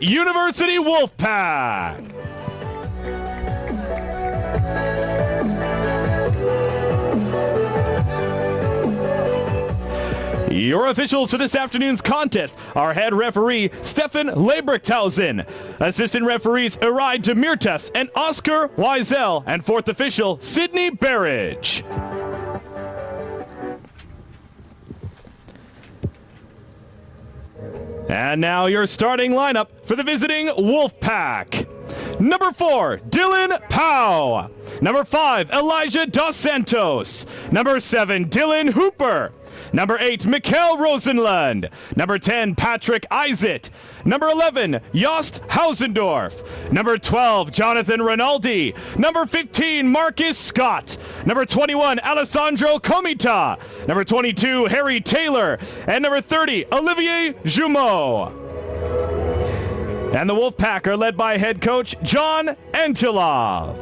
University Wolfpack. Your officials for this afternoon's contest are head referee Stefan Lebrichthausen, assistant referees Eride Demirtas and Oscar Wiesel, and fourth official Sydney Berridge. And now your starting lineup for the visiting Wolfpack. Number 4, Dylan Powell. Number 5, Elijah Dos Santos. Number 7, Dylan Hooper. Number 8, Mikkel Rosenlund. Number 10, Patrick Isaac. Number 11, Jost Hausendorf. Number 12, Jonathan Rinaldi. Number 15, Marcus Scott. Number 21, Alessandro Comita. Number 22, Harry Taylor. And number 30, Olivier Jumeau. And the Wolfpack are led by head coach John Angelov.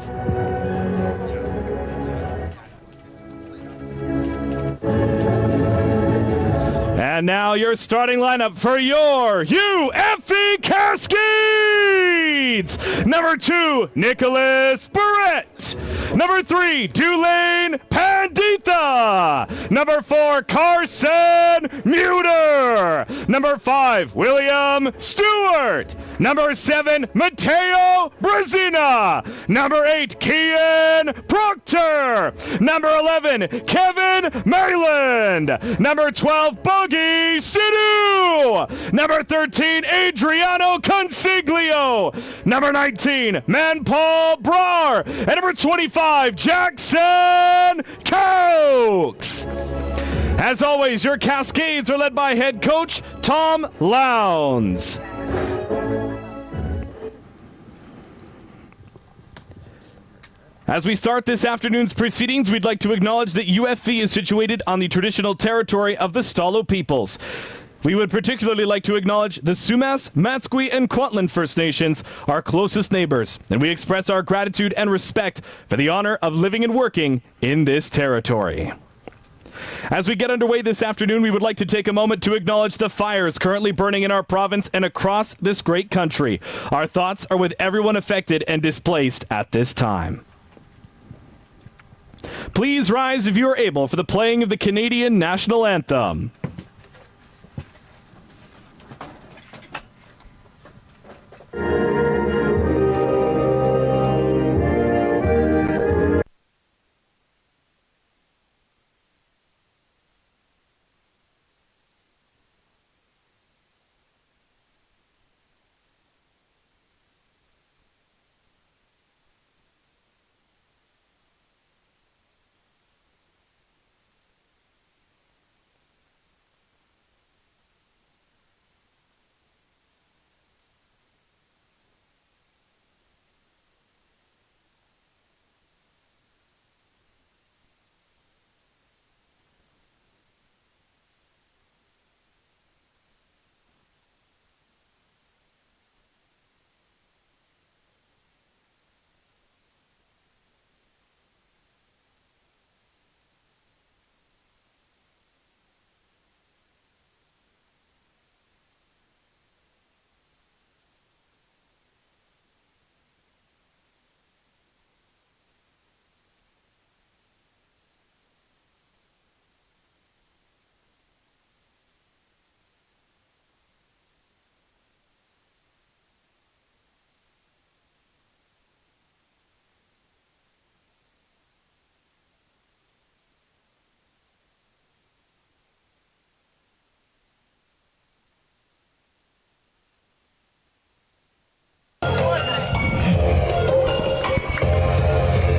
And now your starting lineup for your UFE Cascades! Number 2, Nicholas Barrett. Number 3, Dulaine Pandita. Number 4, Carson Muter. Number 5, William Stewart. Number 7, Mateo Brazina. Number 8, Kian Proctor. Number 11, Kevin Mayland. Number 12, Buggy Sidhu. Number 13, Adriano Consiglio. Number 19, Manpaul Brar. And number 25, Jackson Cokes. As always, your Cascades are led by head coach Tom Lowndes. As we start this afternoon's proceedings, we'd like to acknowledge that UFE is situated on the traditional territory of the Stalo peoples. We would particularly like to acknowledge the Sumas, Matsqui, and Kwantlen First Nations, our closest neighbors, and we express our gratitude and respect for the honor of living and working in this territory. As we get underway this afternoon, we would like to take a moment to acknowledge the fires currently burning in our province and across this great country. Our thoughts are with everyone affected and displaced at this time. Please rise if you are able for the playing of the Canadian National Anthem.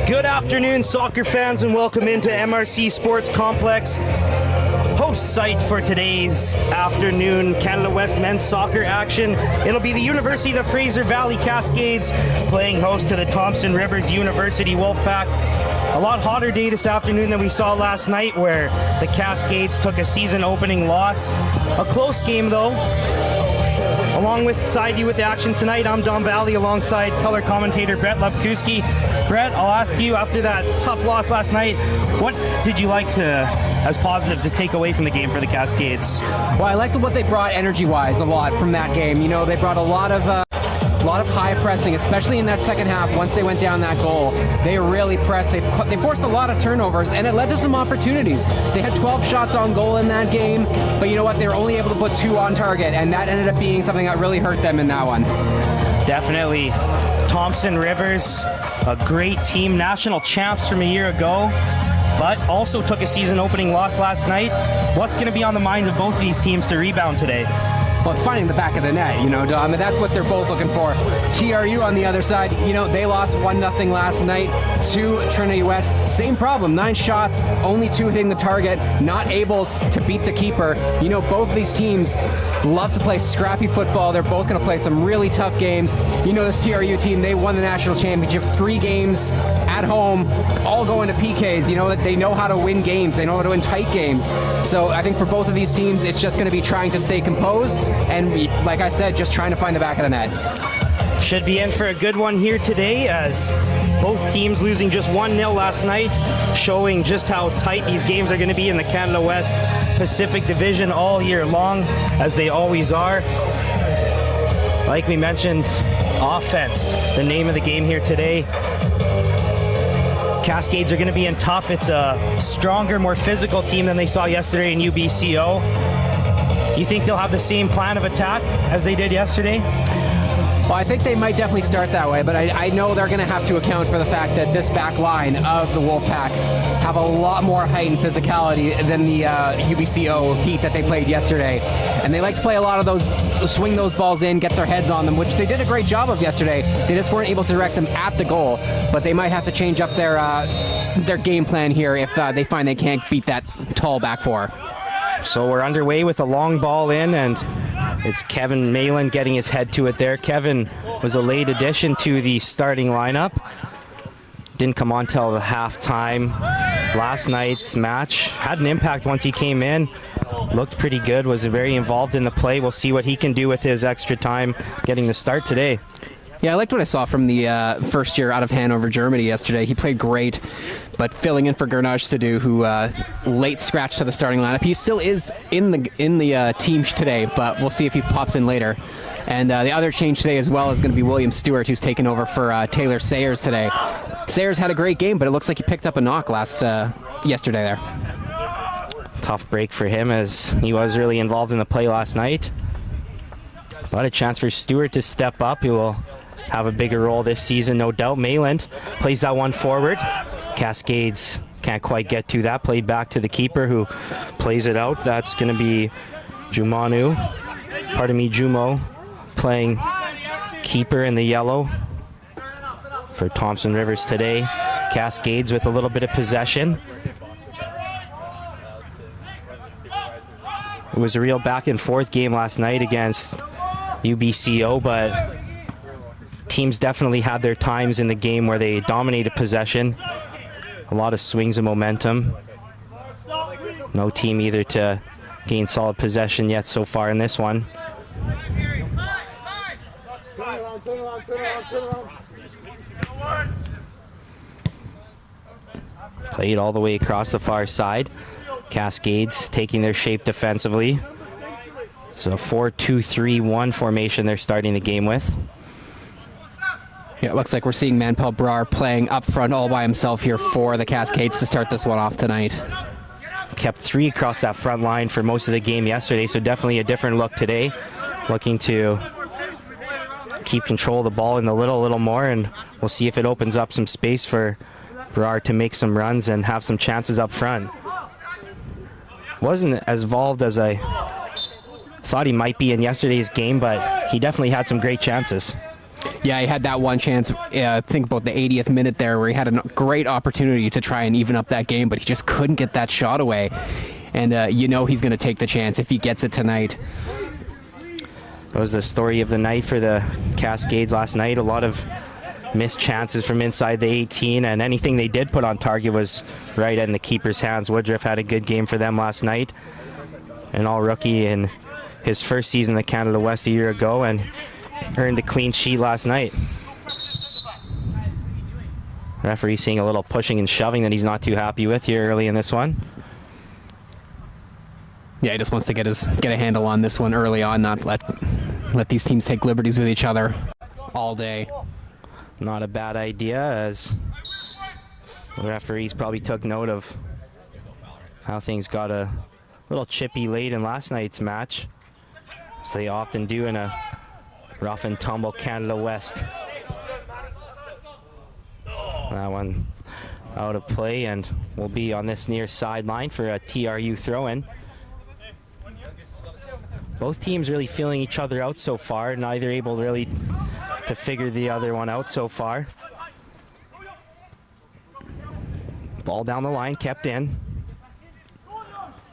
Good afternoon, soccer fans, and welcome into MRC Sports Complex, host site for today's afternoon Canada West men's soccer action. It'll be the University of the Fraser Valley Cascades playing host to the Thompson Rivers University Wolfpack. A lot hotter day this afternoon than we saw last night, where the Cascades took a season-opening loss. A close game, though. Alongside you with the action tonight, I'm Don Valley alongside color commentator Brett Lepkuski. Brett, I'll ask you, after that tough loss last night, what did you like to as positives to take away from the game for the Cascades? Well, I liked what they brought energy-wise a lot from that game. You know, they brought a lot of high pressing, especially in that second half. Once they went down that goal, they really pressed. They forced a lot of turnovers, and it led to some opportunities. They had 12 shots on goal in that game, but you know what? They were only able to put 2 on target, and that ended up being something that really hurt them in that one. Definitely. Thompson Rivers, a great team, national champs from a year ago, but also took a season opening loss last night. What's going to be on the minds of both these teams to rebound today? Well, finding the back of the net, you know, Dom, and that's what they're both looking for. TRU on the other side, you know, they lost 1-0 last night to Trinity West. Same problem, 9 shots, only 2 hitting the target, not able to beat the keeper. You know, both of these teams love to play scrappy football. They're both going to play some really tough games. You know, this TRU team, they won the national championship 3 games at home, all going to PKs. You know, that they know how to win games. They know how to win tight games. So I think for both of these teams, it's just going to be trying to stay composed and, like I said, just trying to find the back of the net. Should be in for a good one here today, as both teams losing just 1-0 last night, showing just how tight these games are going to be in the Canada West Pacific Division all year long, as they always are. Like we mentioned, offense, the name of the game here today. Cascades are going to be in tough. It's a stronger, more physical team than they saw yesterday in UBCO. You think they'll have the same plan of attack as they did yesterday? Well, I think they might definitely start that way, but I know they're going to have to account for the fact that this back line of the Wolfpack have a lot more height and physicality than the UBCO Heat that they played yesterday. And they like to play a lot of those, swing those balls in, get their heads on them, which they did a great job of yesterday. They just weren't able to direct them at the goal, but they might have to change up their game plan here if they find they can't beat that tall back four. So we're underway with a long ball in, and it's Kevin Malin getting his head to it there. Kevin was a late addition to the starting lineup. Didn't come on till the halftime. Last night's match had an impact once he came in. Looked pretty good, was very involved in the play. We'll see what he can do with his extra time getting the start today. Yeah, I liked what I saw from the first year out of Hanover, Germany yesterday. He played great, but filling in for Gernage Sadhu, who late scratched to the starting lineup. He still is in the team today, but we'll see if he pops in later. And the other change today as well is going to be William Stewart, who's taken over for Taylor Sayers today. Sayers had a great game, but it looks like he picked up a knock yesterday there. Tough break for him, as he was really involved in the play last night. But a chance for Stewart to step up. He will have a bigger role this season, no doubt. Mayland plays that one forward. Cascades can't quite get to that. Played back to the keeper, who plays it out. That's going to be Jumo playing keeper in the yellow for Thompson Rivers today. Cascades with a little bit of possession. It was a real back and forth game last night against UBCO, but teams definitely had their times in the game where they dominated possession. A lot of swings and momentum. No team either to gain solid possession yet so far in this one. Played all the way across the far side. Cascades taking their shape defensively. So a 4-2-3-1 formation they're starting the game with. Yeah, it looks like we're seeing Manpel Brar playing up front all by himself here for the Cascades to start this one off tonight. Kept 3 across that front line for most of the game yesterday, so definitely a different look today. Looking to keep control of the ball in the a little more, and we'll see if it opens up some space for Brar to make some runs and have some chances up front. Wasn't as involved as I thought he might be in yesterday's game, but he definitely had some great chances. Yeah, he had that one chance, think about the 80th minute there, where he had a great opportunity to try and even up that game, but he just couldn't get that shot away. And you know he's going to take the chance if he gets it tonight. That was the story of the night for the Cascades last night. A lot of missed chances from inside the 18, and anything they did put on target was right in the keeper's hands. Woodruff had a good game for them last night. An all-rookie in his first season in the Canada West a year ago, and earned a clean sheet last night. Referee seeing a little pushing and shoving that he's not too happy with here early in this one. Yeah, he just wants to get a handle on this one early on, not let these teams take liberties with each other all day. Not a bad idea, as the referees probably took note of how things got a little chippy late in last night's match, as they often do in a rough and tumble Canada West. That one out of play and will be on this near sideline for a TRU throw-in. Both teams really feeling each other out so far, neither able really to figure the other one out so far. Ball down the line, kept in.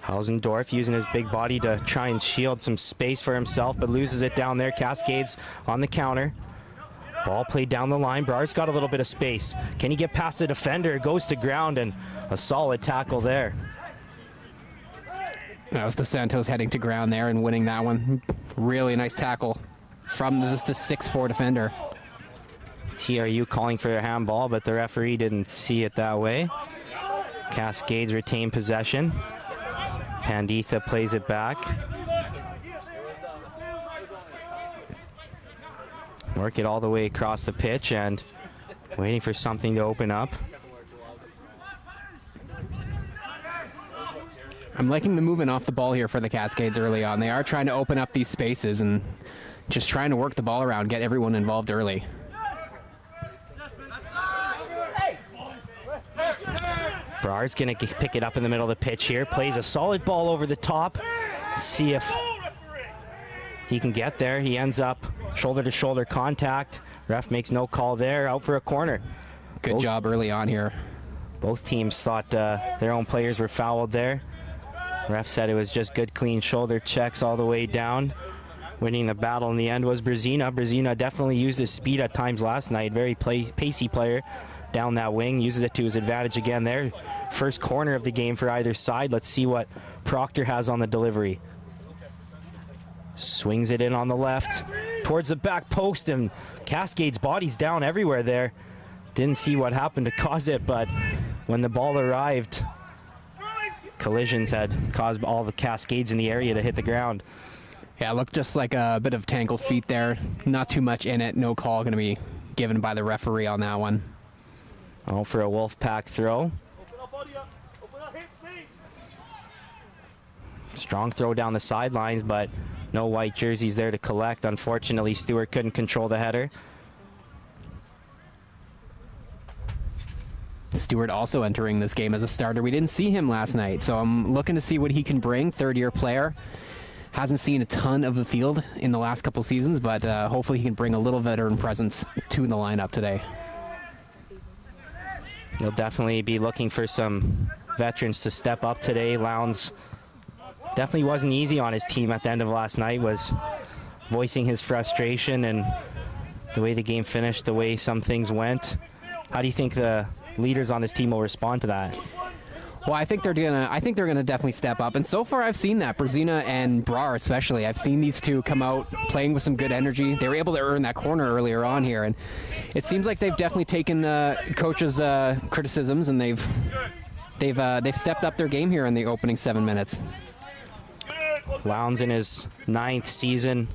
Hausendorf using his big body to try and shield some space for himself, but loses it down there. Cascades on the counter. Ball played down the line. Brar's got a little bit of space. Can he get past the defender? It goes to ground, and a solid tackle there. That was DeSantos heading to ground there and winning that one. Really nice tackle from just the 6'4" defender. TRU calling for a handball, but the referee didn't see it that way. Cascades retain possession. Panditha plays it back. Work it all the way across the pitch and waiting for something to open up. I'm liking the movement off the ball here for the Cascades early on. They are trying to open up these spaces and just trying to work the ball around, get everyone involved early. Brar's going to pick it up in the middle of the pitch here. Plays a solid ball over the top. See if he can get there. He ends up shoulder-to-shoulder contact. Ref makes no call there. Out for a corner. Good job early on here. Both teams thought their own players were fouled there. Ref said it was just good, clean shoulder checks all the way down. Winning the battle in the end was Brzezina. Brzezina definitely used his speed at times last night. Very pacey player down that wing. Uses it to his advantage again there. First corner of the game for either side. Let's see what Proctor has on the delivery. Swings it in on the left towards the back post, and Cascade's body's down everywhere there. Didn't see what happened to cause it, but when the ball arrived, collisions had caused all the Cascades in the area to hit the ground. Yeah, it looked just like a bit of tangled feet there. Not too much in it. No call going to be given by the referee on that one. Oh, for a Wolfpack throw. Strong throw down the sidelines, but no white jerseys there to collect. Unfortunately, Stewart couldn't control the header. Stewart also entering this game as a starter. We didn't see him last night, so I'm looking to see what he can bring. Third-year player. Hasn't seen a ton of the field in the last couple seasons, but hopefully he can bring a little veteran presence to the lineup today. He'll definitely be looking for some veterans to step up today. Lowndes definitely wasn't easy on his team at the end of last night, was voicing his frustration and the way the game finished, the way some things went. How do you think the leaders on this team will respond to that? Well, I think they're gonna definitely step up, and so far I've seen that. Brzezina and Brar especially. I've seen these two come out playing with some good energy. They were able to earn that corner earlier on here, and it seems like they've definitely taken coach's criticisms, and they've stepped up their game here in the opening 7 minutes. Lowndes in his 9th season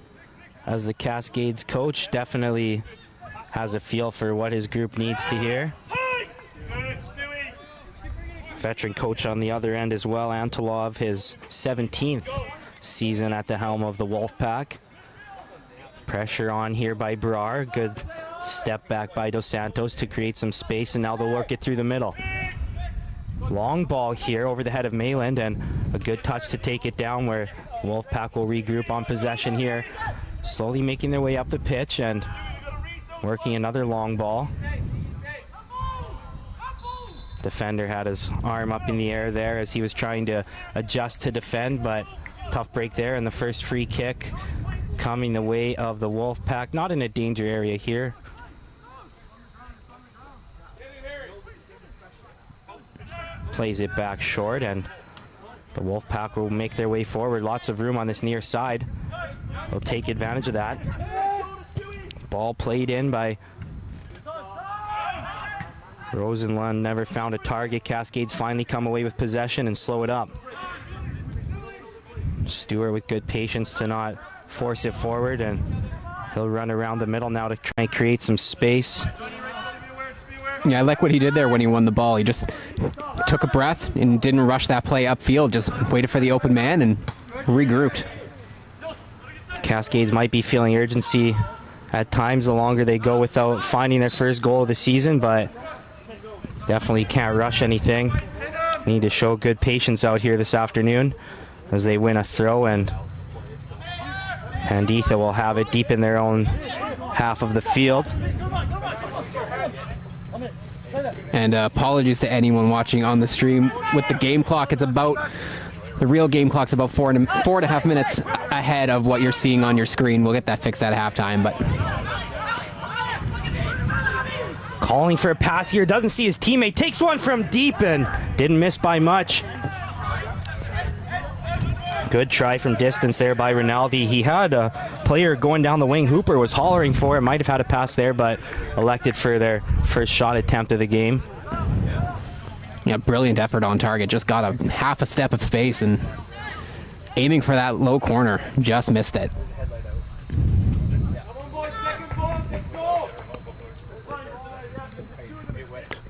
as the Cascades coach definitely has a feel for what his group needs to hear. Veteran coach on the other end as well, Antolov, his 17th season at the helm of the Wolfpack. Pressure on here by Brar. Good step back by Dos Santos to create some space, and now they'll work it through the middle. Long ball here over the head of Mayland, and a good touch to take it down, where Wolfpack will regroup on possession here. Slowly making their way up the pitch and working another long ball. Defender had his arm up in the air there as he was trying to adjust to defend, but tough break there, and the first free kick coming the way of the Wolfpack. Not in a danger area here. Plays it back short, and the Wolfpack will make their way forward. Lots of room on this near side. They'll take advantage of that. Ball played in by Rosenlund, never found a target. Cascades finally come away with possession and slow it up. Stewart with good patience to not force it forward, and he'll run around the middle now to try and create some space. Yeah, I like what he did there when he won the ball. He just took a breath and didn't rush that play upfield, just waited for the open man and regrouped. Cascades might be feeling urgency at times the longer they go without finding their first goal of the season, but definitely can't rush anything. Need to show good patience out here this afternoon as they win a throw, and Panditha will have it deep in their own half of the field. And apologies to anyone watching on the stream. With the game clock, the real game clock's about 4.5 minutes ahead of what you're seeing on your screen. We'll get that fixed at halftime, but... Calling for a pass here, doesn't see his teammate, takes one from deep and didn't miss by much. Good try from distance there by Rinaldi. He had a player going down the wing. Hooper was hollering for it, might have had a pass there, but elected for their first shot attempt of the game. Yeah, brilliant effort on target. Just got a half a step of space and aiming for that low corner. Just missed it.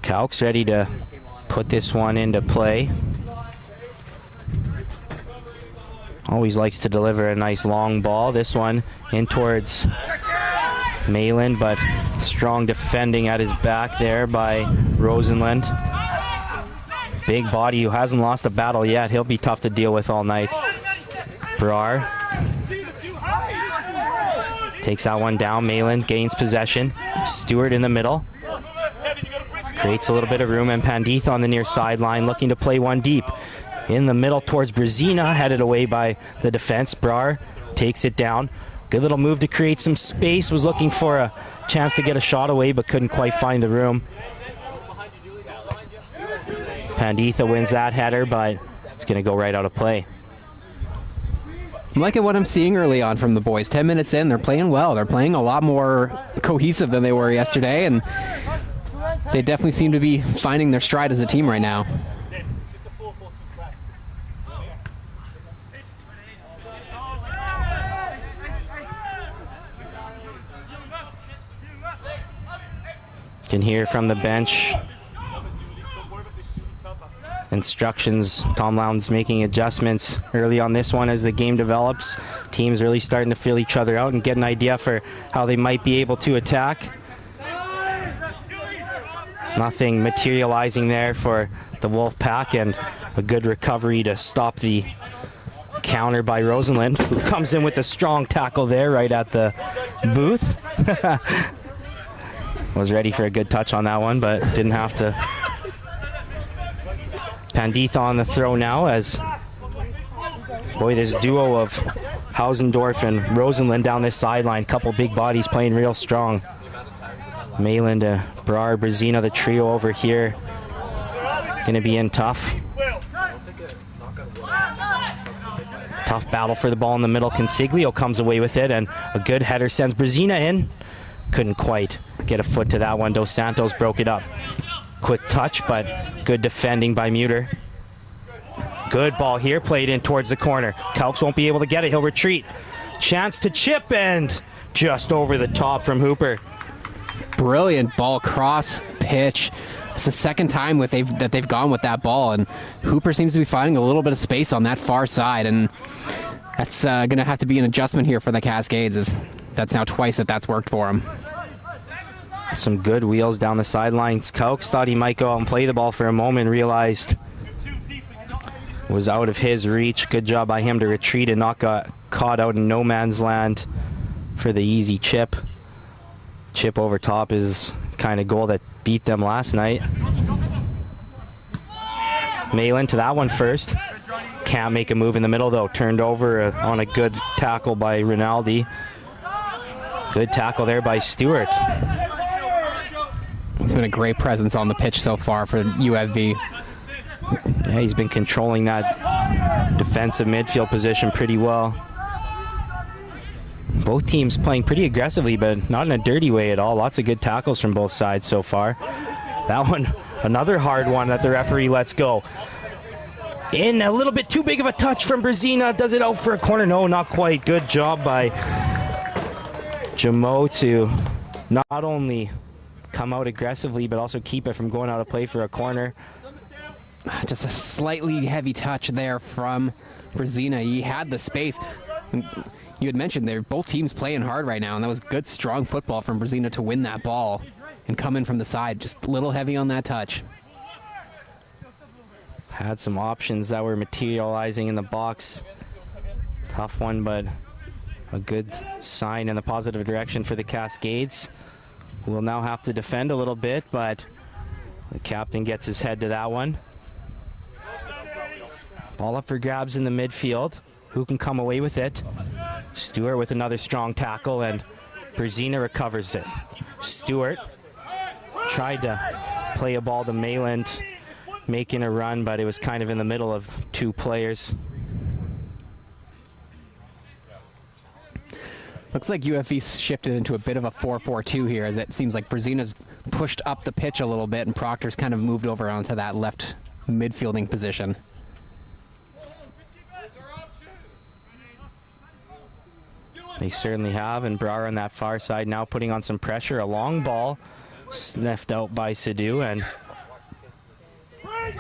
Kauk's ready to put this one into play. Always likes to deliver a nice long ball. This one in towards Malin, but strong defending at his back there by Rosenlund. Big body who hasn't lost a battle yet. He'll be tough to deal with all night. Brar takes that one down. Malin gains possession. Stewart in the middle. Creates a little bit of room, and Panditha on the near sideline looking to play one deep. In the middle towards Brzezina, headed away by the defense. Brar takes it down. Good little move to create some space. Was looking for a chance to get a shot away, but couldn't quite find the room. Panditha wins that header, but it's going to go right out of play. I'm liking what I'm seeing early on from the boys. 10 minutes in, they're playing well. They're playing a lot more cohesive than they were yesterday, and they definitely seem to be finding their stride as a team right now. Can hear from the bench instructions. Tom Lowndes making adjustments early on this one as the game develops. Teams really starting to feel each other out and get an idea for how they might be able to attack. Nothing materializing there for the Wolfpack, and a good recovery to stop the counter by Rosenlund, who comes in with a strong tackle there right at the booth. Was ready for a good touch on that one, but didn't have to. Panditha on the throw now as, boy, this duo of Hausendorf and Rosenlund down this sideline. Couple big bodies playing real strong. Malin to Brar, Brzezina, the trio over here. Going to be in tough. Tough battle for the ball in the middle. Consiglio comes away with it, and a good header sends Brzezina in. Couldn't quite get a foot to that one. Dos Santos broke it up. Quick touch, but good defending by Muter. Good ball here, played in towards the corner. Kauk's won't be able to get it. He'll retreat. Chance to chip, and just over the top from Hooper. Brilliant ball cross pitch. It's the second time that they've gone with that ball, and Hooper seems to be finding a little bit of space on that far side, and that's going to have to be an adjustment here for the Cascades. That's now twice that's worked for him. Some good wheels down the sidelines. Kauk's thought he might go out and play the ball for a moment, realized it was out of his reach. Good job by him to retreat and not got caught out in no man's land for the easy chip. Chip over top is kind of goal that beat them last night. Malin to that one first. Can't make a move in the middle though. Turned over on a good tackle by Rinaldi. Good tackle there by Stewart. It's been a great presence on the pitch so far for UFV. Yeah, he's been controlling that defensive midfield position pretty well. Both teams playing pretty aggressively, but not in a dirty way at all. Lots of good tackles from both sides so far. That one, another hard one that the referee lets go. In a little bit too big of a touch from Brzezina. Does it out for a corner? No, not quite. Good job by Jamo to not only come out aggressively, but also keep it from going out of play for a corner. Just a slightly heavy touch there from Brzezina. He had the space. You had mentioned they're both teams playing hard right now, and that was good, strong football from Brzezina to win that ball and come in from the side. Just a little heavy on that touch. Had some options that were materializing in the box. Tough one, but a good sign in the positive direction for the Cascades. We'll now have to defend a little bit, but the captain gets his head to that one. Ball up for grabs in the midfield. Who can come away with it? Stewart with another strong tackle, and Brzezina recovers it. Stewart tried to play a ball to Mayland, making a run, but it was kind of in the middle of two players. Looks like UFV shifted into a bit of a 4-4-2 here, as it seems like Brzezina's pushed up the pitch a little bit and Proctor's kind of moved over onto that left midfielding position. They certainly have, and Brar on that far side now putting on some pressure. A long ball sniffed out by Sadu, and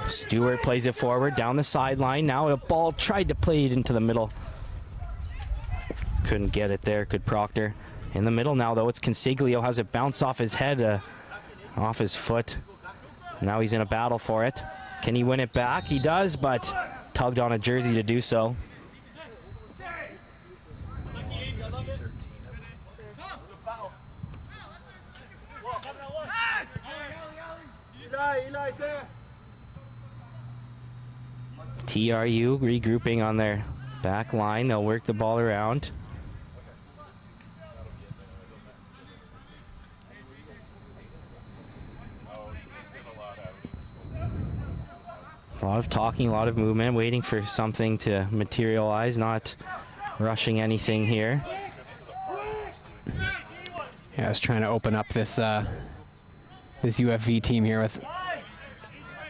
Stewart plays it forward down the sideline. Now a ball tried to play it into the middle. Couldn't get it there, could Proctor. In the middle now, though, it's Consiglio. Has it bounce off his head, off his foot. Now he's in a battle for it. Can he win it back? He does, but tugged on a jersey to do so. TRU regrouping on their back line. They'll work the ball around. A lot of talking, a lot of movement, waiting for something to materialize, not rushing anything here. Yeah, I was trying to open up this this UFV team here with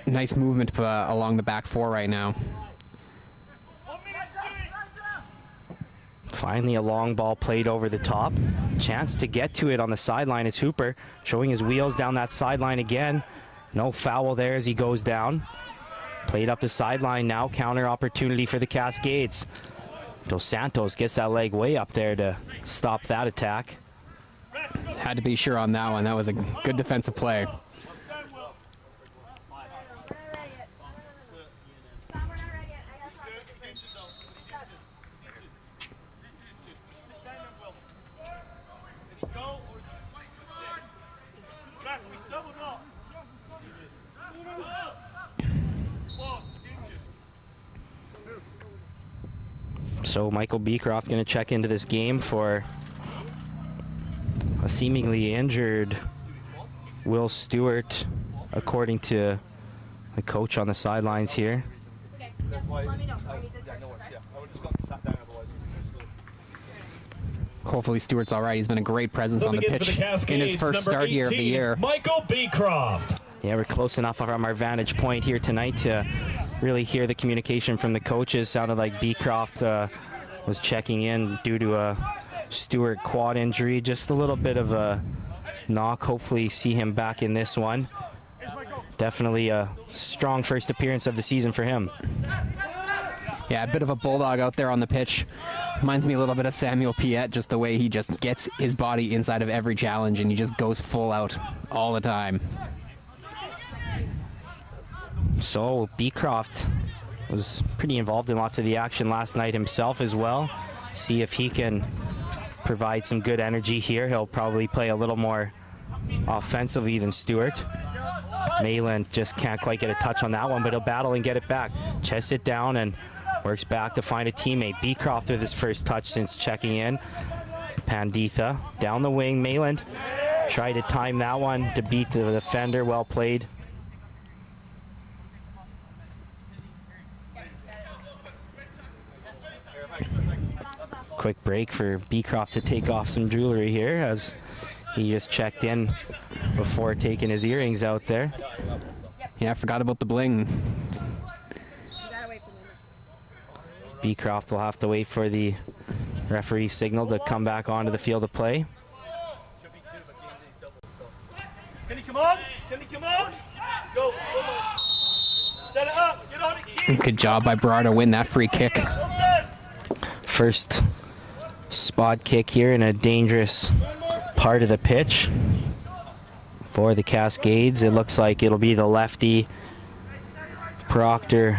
nice movement along the back four right now. Finally a long ball played over the top. Chance to get to it on the sideline. It's Hooper showing his wheels down that sideline again. No foul there as he goes down. Played up the sideline now. Counter opportunity for the Cascades. Dos Santos gets that leg way up there to stop that attack. Had to be sure on that one. That was a good defensive play. So Michael Beecroft going to check into this game for a seemingly injured Will Stewart, according to the coach on the sidelines here. Hopefully Stewart's all right. He's been a great presence on the pitch in his first start here of the year. Michael Beecroft. Yeah, we're close enough from our vantage point here tonight to really hear the communication from the coaches. Sounded like Beecroft was checking in due to a Stewart quad injury. Just a little bit of a knock. Hopefully see him back in this one. Definitely a strong first appearance of the season for him. Yeah, a bit of a bulldog out there on the pitch. Reminds me a little bit of Samuel Piette, just the way he just gets his body inside of every challenge and he just goes full out all the time. So Beecroft was pretty involved in lots of the action last night himself as well. See if he can provide some good energy here. He'll probably play a little more offensively than Stewart. Mayland just can't quite get a touch on that one, but he'll battle and get it back. Chests it down and works back to find a teammate. Beecroft with his first touch since checking in. Panditha down the wing. Mayland tried to time that one to beat the defender. Well played. Quick break for Beecroft to take off some jewelry here as he just checked in before taking his earrings out there. Yeah, I forgot about the bling. Beecroft will have to wait for the referee signal to come back onto the field of play. Can he come on? Can he come on? Go. Set it up. Get on it. Good job by Brar to win that free kick. First spot kick here in a dangerous part of the pitch for the Cascades. It looks like it'll be the lefty Proctor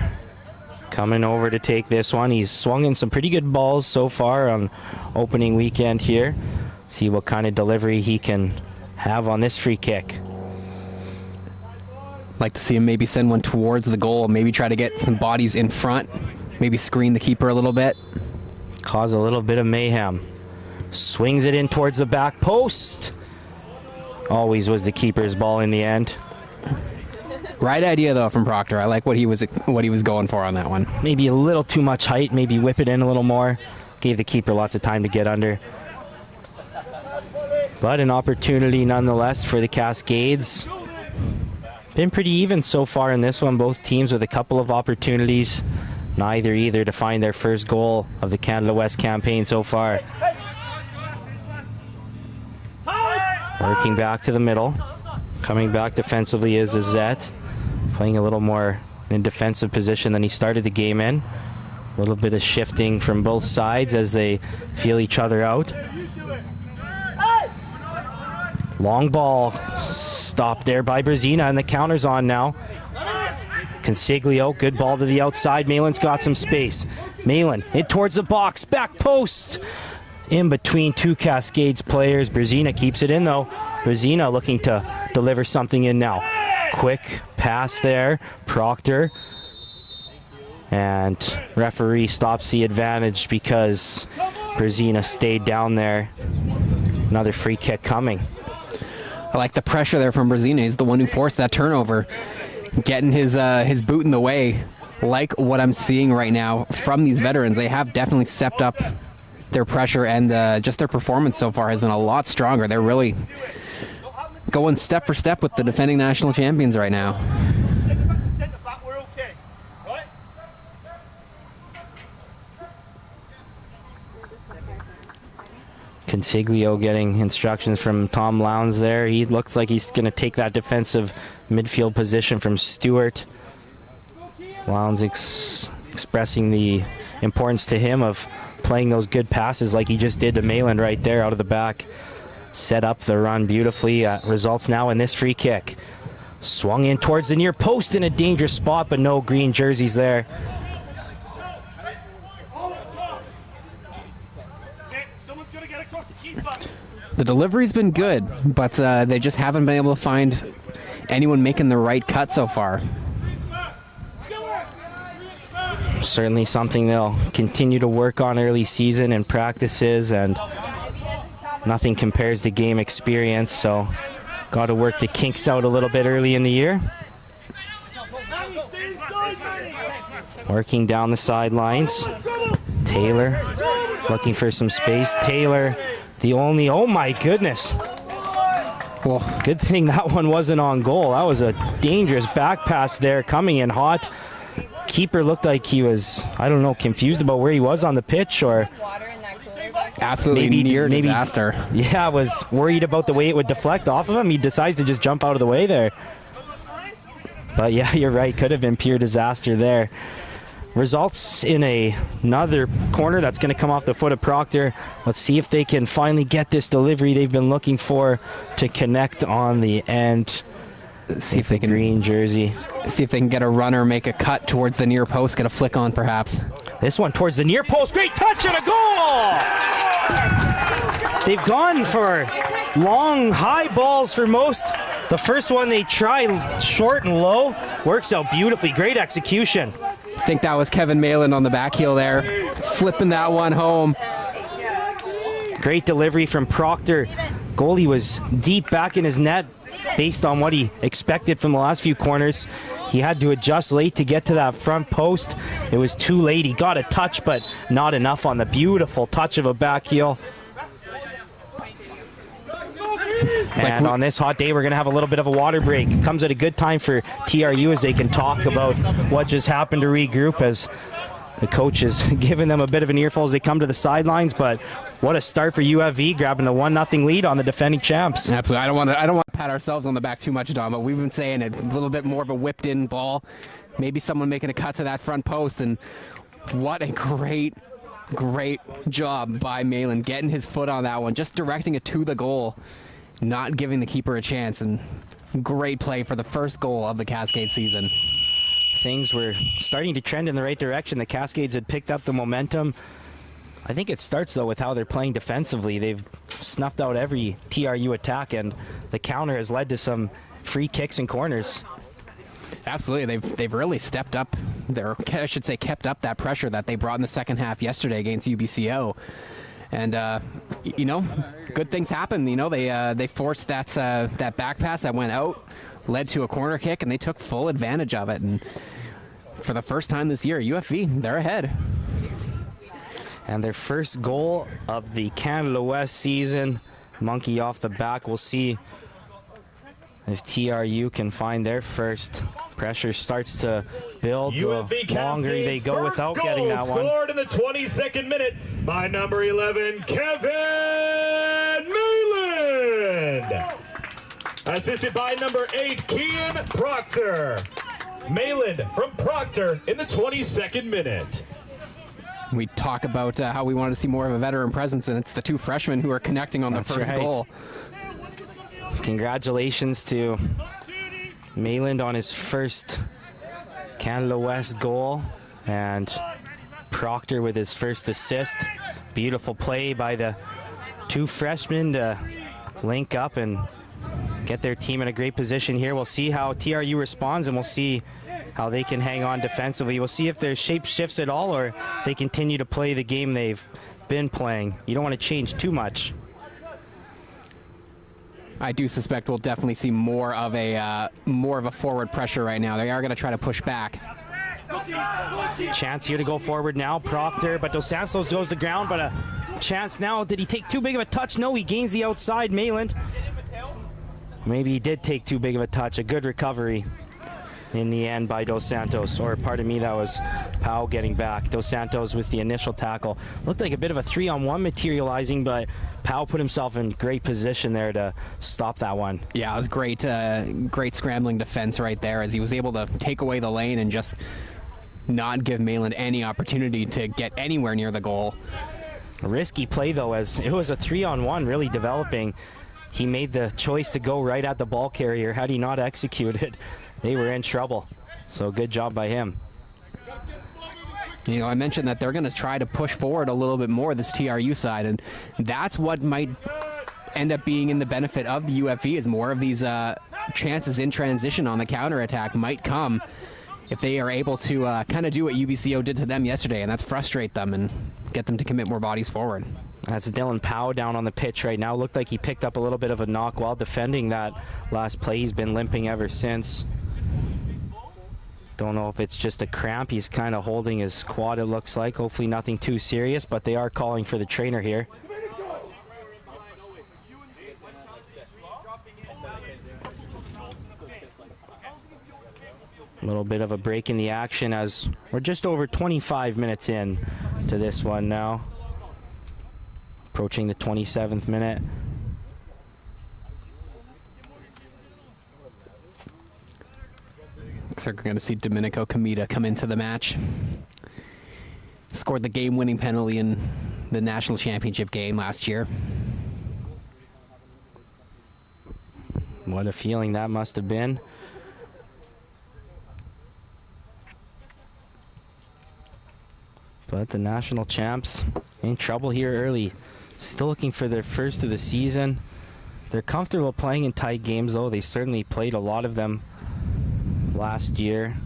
coming over to take this one. He's swung in some pretty good balls so far on opening weekend here. See what kind of delivery he can have on this free kick. Like to see him maybe send one towards the goal, maybe try to get some bodies in front, maybe screen the keeper a little bit. Cause a little bit of mayhem. Swings it in towards the back post. Always was the keeper's ball in the end. Right idea though from Proctor. I like what he was going for on that one. Maybe a little too much height, maybe whip it in a little more. Gave the keeper lots of time to get under. But an opportunity nonetheless for the Cascades. Been pretty even so far in this one. Both teams with a couple of opportunities. Neither either to find their first goal of the Canada West campaign so far. Working back to the middle. Coming back defensively is Azette. Playing a little more in defensive position than he started the game in. A little bit of shifting from both sides as they feel each other out. Long ball stopped there by Brzezina, and the counter's on now. Consiglio, good ball to the outside. Malin's got some space. Malin in towards the box, back post. In between two Cascades players. Brzezina keeps it in though. Brzezina looking to deliver something in now. Quick pass there. Proctor. And referee stops the advantage because Brzezina stayed down there. Another free kick coming. I like the pressure there from Brzezina. He's the one who forced that turnover. Getting his boot in the way. Like what I'm seeing right now from these veterans. They have definitely stepped up their pressure, and just their performance so far has been a lot stronger. They're really going step for step with the defending national champions right now. Consiglio getting instructions from Tom Lowndes there. He looks like he's going to take that defensive midfield position from Stewart. Lowndes expressing the importance to him of playing those good passes like he just did to Malin right there out of the back. Set up the run beautifully. Results now in this free kick. Swung in towards the near post in a dangerous spot, but no green jerseys there. The delivery's been good, but they just haven't been able to find anyone making the right cut so far. Certainly something they'll continue to work on early season and practices, and nothing compares to game experience, so got to work the kinks out a little bit early in the year. Working down the sidelines. Taylor looking for some space. Taylor, the only, oh my goodness. Well, good thing that one wasn't on goal. That was a dangerous back pass there, coming in hot. Keeper looked like he was, I don't know, confused about where he was on the pitch, or absolutely near disaster. Yeah, was worried about the way it would deflect off of him. He decides to just jump out of the way there. But yeah, you're right. Could have been pure disaster there. Results in another corner that's going to come off the foot of Proctor. Let's see if they can finally get this delivery they've been looking for to connect on the end. See if they can green jersey. See if they can get a runner, make a cut towards the near post, get a flick on perhaps. This one towards the near post. Great touch and a goal! They've gone for long, high balls for most. The first one they try short and low. Works out beautifully. Great execution. I think that was Kevin Malin on the back heel there. Flipping that one home. Great delivery from Proctor. Goalie was deep back in his net based on what he expected from the last few corners. He had to adjust late to get to that front post. It was too late. He got a touch, but not enough on the beautiful touch of a back heel. And on this hot day, we're going to have a little bit of a water break. Comes at a good time for TRU as they can talk about what just happened to regroup, as The coach is giving them a bit of an earful as they come to the sidelines, but what a start for UFV, grabbing the 1-0 lead on the defending champs. Absolutely. I don't want to pat ourselves on the back too much, Don, but we've been saying it, a little bit more of a whipped-in ball. Maybe someone making a cut to that front post, and what a great job by Malin, getting his foot on that one, just directing it to the goal, not giving the keeper a chance, and great play for the first goal of the Cascade season. Things were starting to trend in the right direction. The Cascades had picked up the momentum. I think it starts, though, with how they're playing defensively. They've snuffed out every TRU attack, and the counter has led to some free kicks and corners. Absolutely. They've really stepped up, kept up that pressure that they brought in the second half yesterday against UBCO. And, good things happened. They forced that back pass that went out, led to a corner kick, and they took full advantage of it. And for the first time this year, UFV, they're ahead. And their first goal of the Canada West season, monkey off the back. We'll see if TRU can find their first. Pressure starts to build the longer they go without getting that one. Scored in the 22nd minute by number 11, Kevin Mayland. Assisted by number 8, Kian Proctor. Mayland from Proctor in the 22nd minute. We talk about how we wanted to see more of a veteran presence, and it's the two freshmen who are connecting on the first goal. Congratulations to Mayland on his first Canada West goal, and Proctor with his first assist. Beautiful play by the two freshmen to link up and get their team in a great position here. We'll see how TRU responds, and we'll see how they can hang on defensively. We'll see if their shape shifts at all, or they continue to play the game they've been playing. You don't want to change too much. I do suspect we'll definitely see more of a forward pressure right now. They are going to try to push back. Chance here to go forward now. Proctor, but Dos Santos goes to ground, but a chance now. Did he take too big of a touch? No, he gains the outside. Mayland. Maybe he did take too big of a touch. A good recovery in the end by Dos Santos. Or, pardon me, that was Powell getting back. Dos Santos with the initial tackle. Looked like a bit of a 3-on-1 materializing, but Powell put himself in great position there to stop that one. Yeah, it was great scrambling defense right there, as he was able to take away the lane and just not give Mayland any opportunity to get anywhere near the goal. A risky play, though, as it was a 3-on-1 really developing. He made the choice to go right at the ball carrier. Had he not executed, they were in trouble. So good job by him. I mentioned that they're going to try to push forward a little bit more, this TRU side, and that's what might end up being in the benefit of the UFV, is more of these chances in transition on the counterattack might come if they are able to kind of do what UBCO did to them yesterday, and that's frustrate them and get them to commit more bodies forward. That's Dylan Powell down on the pitch right now. Looked like he picked up a little bit of a knock while defending that last play. He's been limping ever since. Don't know if it's just a cramp. He's kind of holding his quad, it looks like. Hopefully nothing too serious, but they are calling for the trainer here. A little bit of a break in the action as we're just over 25 minutes in to this one now. Approaching the 27th minute. Looks like we're going to see Domenico Comita come into the match. Scored the game-winning penalty in the national championship game last year. What a feeling that must have been. But the national champs in trouble here early. Still looking for their first of the season. They're comfortable playing in tight games, though. They certainly played a lot of them last year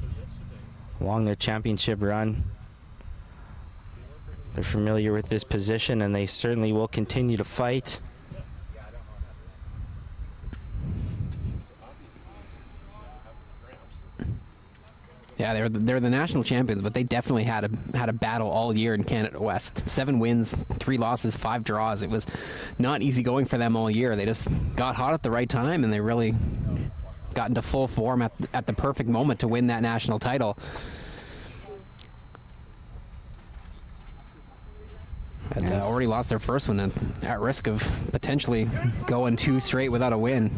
along their championship run. They're familiar with this position, and they certainly will continue to fight. Yeah, they're the national champions, but they definitely had a battle all year in Canada West. 7 wins, 3 losses, 5 draws. It was not easy going for them all year. They just got hot at the right time, and they really got into full form at the perfect moment to win that national title. And already lost their first one and at risk of potentially going 2 straight without a win.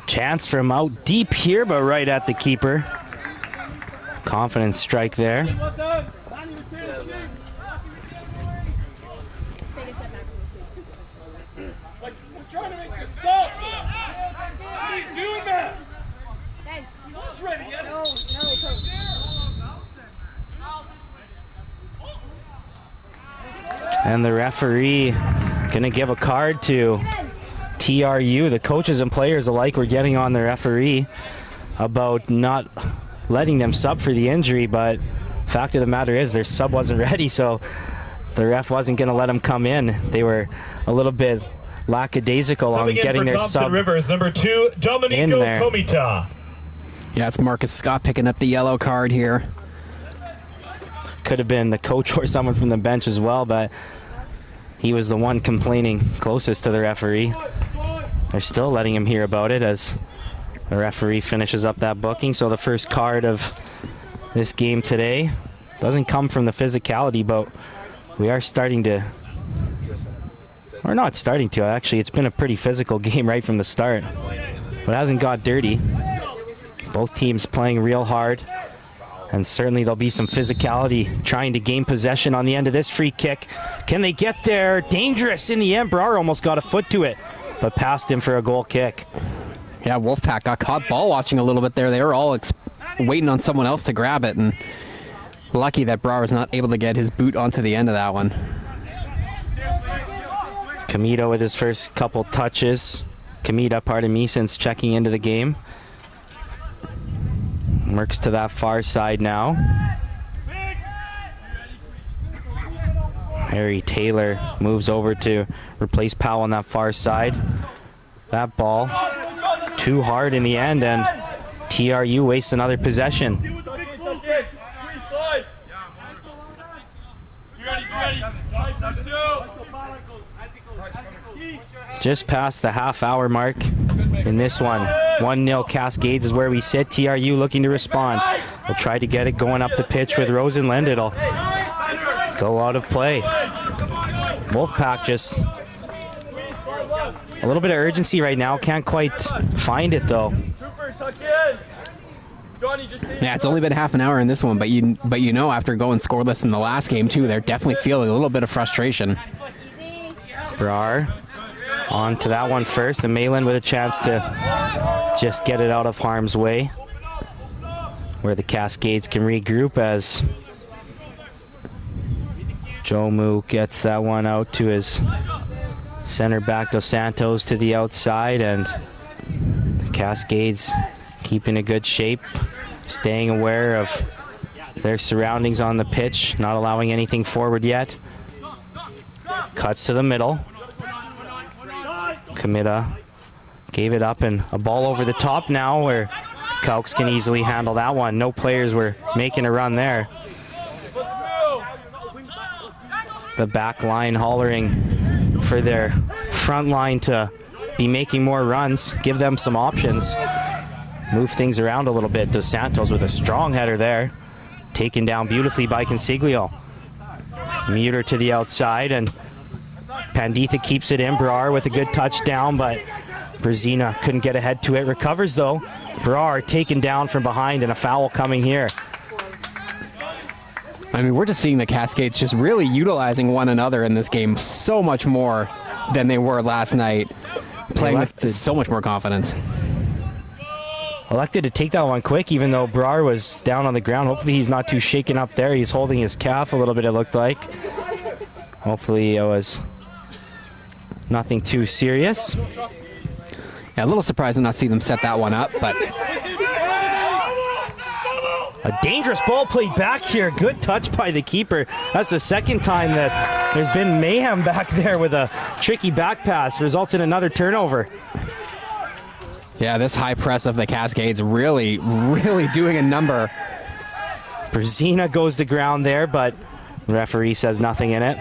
Chance from out deep here, but right at the keeper. Confident strike there. And the referee going to give a card to TRU. The coaches and players alike were getting on the referee about not letting them sub for the injury, but fact of the matter is their sub wasn't ready, so the ref wasn't going to let them come in. They were a little bit lackadaisical on getting their Thompson sub Rivers, number 2, Domenico in there. Komita. Yeah, it's Marcus Scott picking up the yellow card here. Could have been the coach or someone from the bench as well, but he was the one complaining closest to the referee. They're still letting him hear about it as the referee finishes up that booking. So the first card of this game today doesn't come from the physicality, but we are starting to, or not starting to, actually it's been a pretty physical game right from the start, but it hasn't got dirty. Both teams playing real hard, and certainly there'll be some physicality trying to gain possession on the end of this free kick. Can they get there? Dangerous in the end. Brar almost got a foot to it, but passed him for a goal kick. Yeah, Wolfpack got caught ball watching a little bit there. They were all waiting on someone else to grab it, and lucky that Brar was not able to get his boot onto the end of that one. Kamita with his first couple touches. Kamita, pardon me, since checking into the game. Works to that far side now. Harry Taylor moves over to replace Powell on that far side. That ball too hard in the end, and TRU wastes another possession. Just past the half-hour mark in this one. 1-0 Cascades is where we sit. TRU looking to respond. They'll try to get it going up the pitch with Rosenlund. It'll go out of play. Wolfpack just a little bit of urgency right now. Can't quite find it though. Yeah, it's only been half an hour in this one, but you know after going scoreless in the last game too, they're definitely feeling a little bit of frustration. Brar on to that one first, and Malin with a chance to just get it out of harm's way, where the Cascades can regroup as Jomu gets that one out to his center back Dos Santos to the outside, and the Cascades keeping a good shape, staying aware of their surroundings on the pitch, not allowing anything forward yet. Cuts to the middle. Kamita gave it up, and a ball over the top now where Cokes can easily handle that one. No players were making a run there. The back line hollering for their front line to be making more runs, give them some options, move things around a little bit. Dos Santos with a strong header there, taken down beautifully by Consiglio. Muter to the outside, and Panditha keeps it in. Brar with a good touchdown, but Brzezina couldn't get ahead to it. Recovers though. Brar taken down from behind, and a foul coming here. I mean, we're just seeing the Cascades just really utilizing one another in this game so much more than they were last night, playing with so much more confidence. Elected to take that one quick, even though Brar was down on the ground. Hopefully he's not too shaken up there. He's holding his calf a little bit, it looked like. Hopefully it was nothing too serious. Yeah, a little surprised to not see them set that one up, but a dangerous ball played back here. Good touch by the keeper. That's the second time that there's been mayhem back there with a tricky back pass. Results in another turnover. Yeah, this high press of the Cascades really doing a number. Brzezina goes to ground there, but the referee says nothing in it.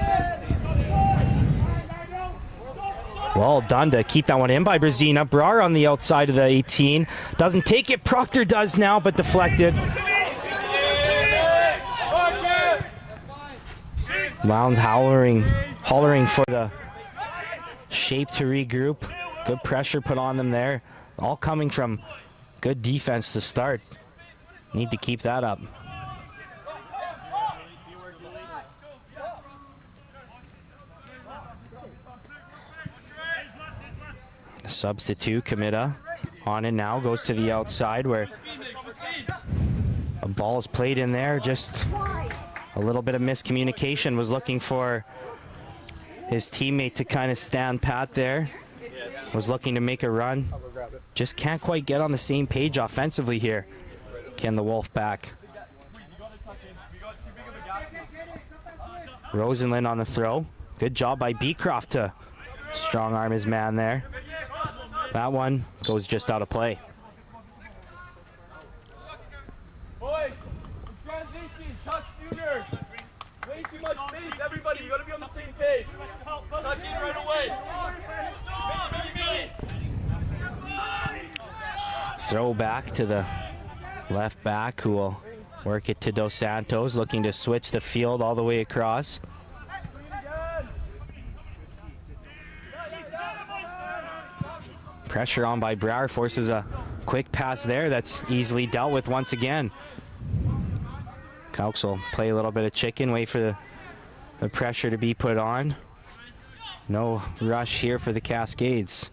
Well done to keep that one in by Brzezina. Brar on the outside of the 18. Doesn't take it. Proctor does now, but deflected. Lowndes hollering for the shape to regroup. Good pressure put on them there. All coming from good defense to start. Need to keep that up. Substitute Comida on it now, goes to the outside where a ball is played in there. Just a little bit of miscommunication. Was looking for his teammate to kind of stand pat there. Was looking to make a run. Just can't quite get on the same page offensively here. Can the Wolfpack. Rosenlund on the throw. Good job by Beecroft to strong arm his man there. That one goes just out of play. Boys, transition, touch shooters. Way too much space, everybody. We gotta be on the same page. Tuck in right away. Throw back to the left back, who will work it to Dos Santos, looking to switch the field all the way across. Pressure on by Brower, forces a quick pass there that's easily dealt with once again. Cowks will play a little bit of chicken, wait for the pressure to be put on. No rush here for the Cascades.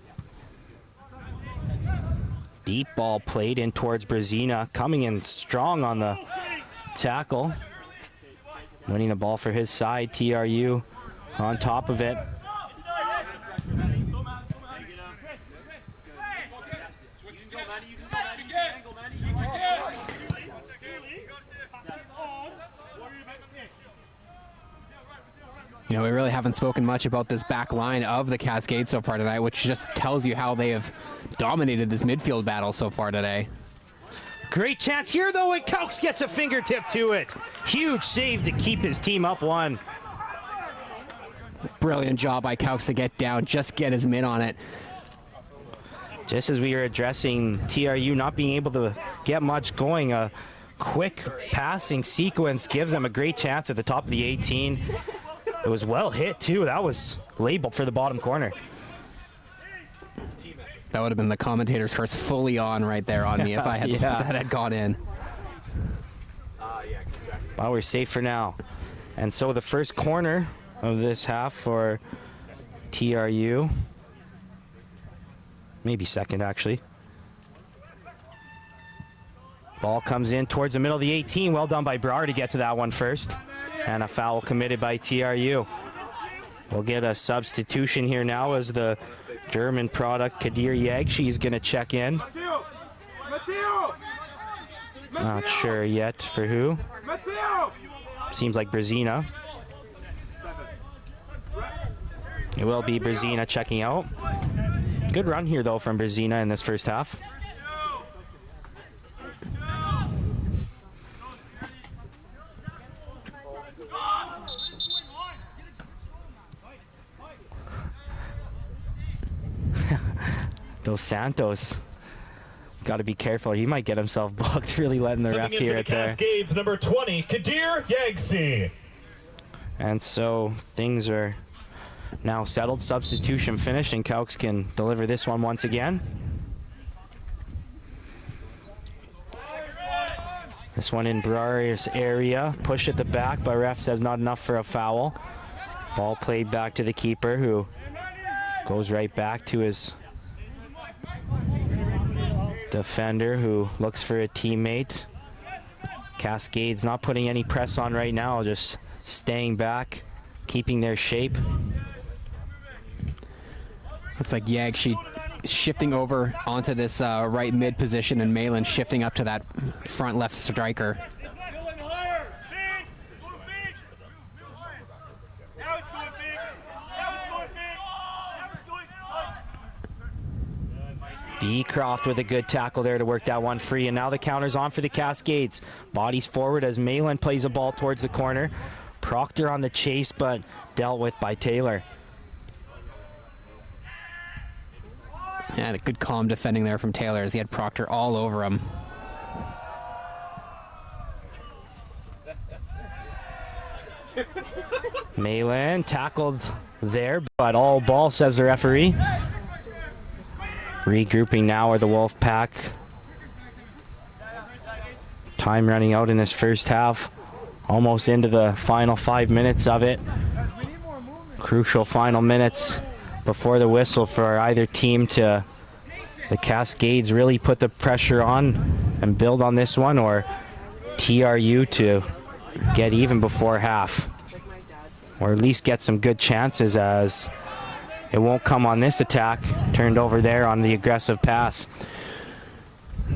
Deep ball played in towards Brazina, coming in strong on the tackle. Winning the ball for his side, TRU on top of it. You know, we really haven't spoken much about this back line of the Cascades so far tonight, which just tells you how they have dominated this midfield battle so far today. Great chance here, though, and Cowks gets a fingertip to it. Huge save to keep his team up one. Brilliant job by Cowks to get down, just get his mitt on it. Just as we were addressing TRU not being able to get much going, a quick passing sequence gives them a great chance at the top of the 18. It was well hit, too. That was labeled for the bottom corner. That would have been the commentator's curse fully on right there on me if I had if that had gone in. Well, we're safe for now. And so the first corner of this half for TRU. Maybe second, actually. Ball comes in towards the middle of the 18. Well done by Brar to get to that one first. And a foul committed by TRU. We'll get a substitution here now as the German product Kadir Yeg. She's going to check in. Not sure yet for who. Seems like Brazina. It will be Brazina checking out. Good run here, though, from Brazina in this first half. Dos Santos, got to be careful. He might get himself booked, really letting the ref hear it there. Cascades, number 20, Kadir Yagsi. And so things are now settled. Substitution finished, and Cowks can deliver this one once again. This one in Brar's area. Push at the back, but ref says not enough for a foul. Ball played back to the keeper, who goes right back to his defender, who looks for a teammate. Cascades not putting any press on right now, just staying back, keeping their shape. Looks like Yag, she shifting over onto this right mid position, and Malin shifting up to that front left striker. Beecroft with a good tackle there to work that one free, and now the counter's on for the Cascades. Bodies forward as Malin plays a ball towards the corner. Proctor on the chase, but dealt with by Taylor. Yeah, a good calm defending there from Taylor as he had Proctor all over him. Malin tackled there, but all ball, says the referee. Regrouping now are the Wolfpack. Time running out in this first half. Almost into the final 5 minutes of it. Crucial final minutes before the whistle for either team to the Cascades really put the pressure on and build on this one, or TRU to get even before half, or at least get some good chances, as it won't come on this attack. Turned over there on the aggressive pass.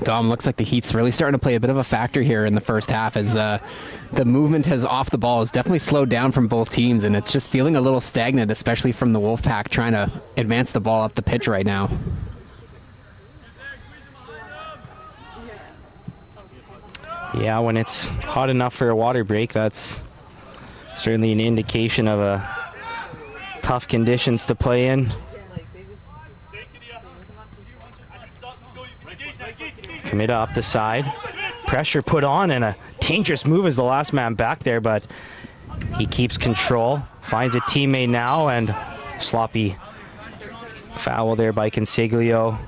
Dom, looks like the heat's really starting to play a bit of a factor here in the first half, as the movement has off the ball has definitely slowed down from both teams, and it's just feeling a little stagnant, especially from the Wolfpack trying to advance the ball up the pitch right now. Yeah, when it's hot enough for a water break, that's certainly an indication of tough conditions to play in. Comida up the side. Pressure put on, and a dangerous move as the last man back there, but he keeps control. Finds a teammate now, and sloppy foul there by Consiglio.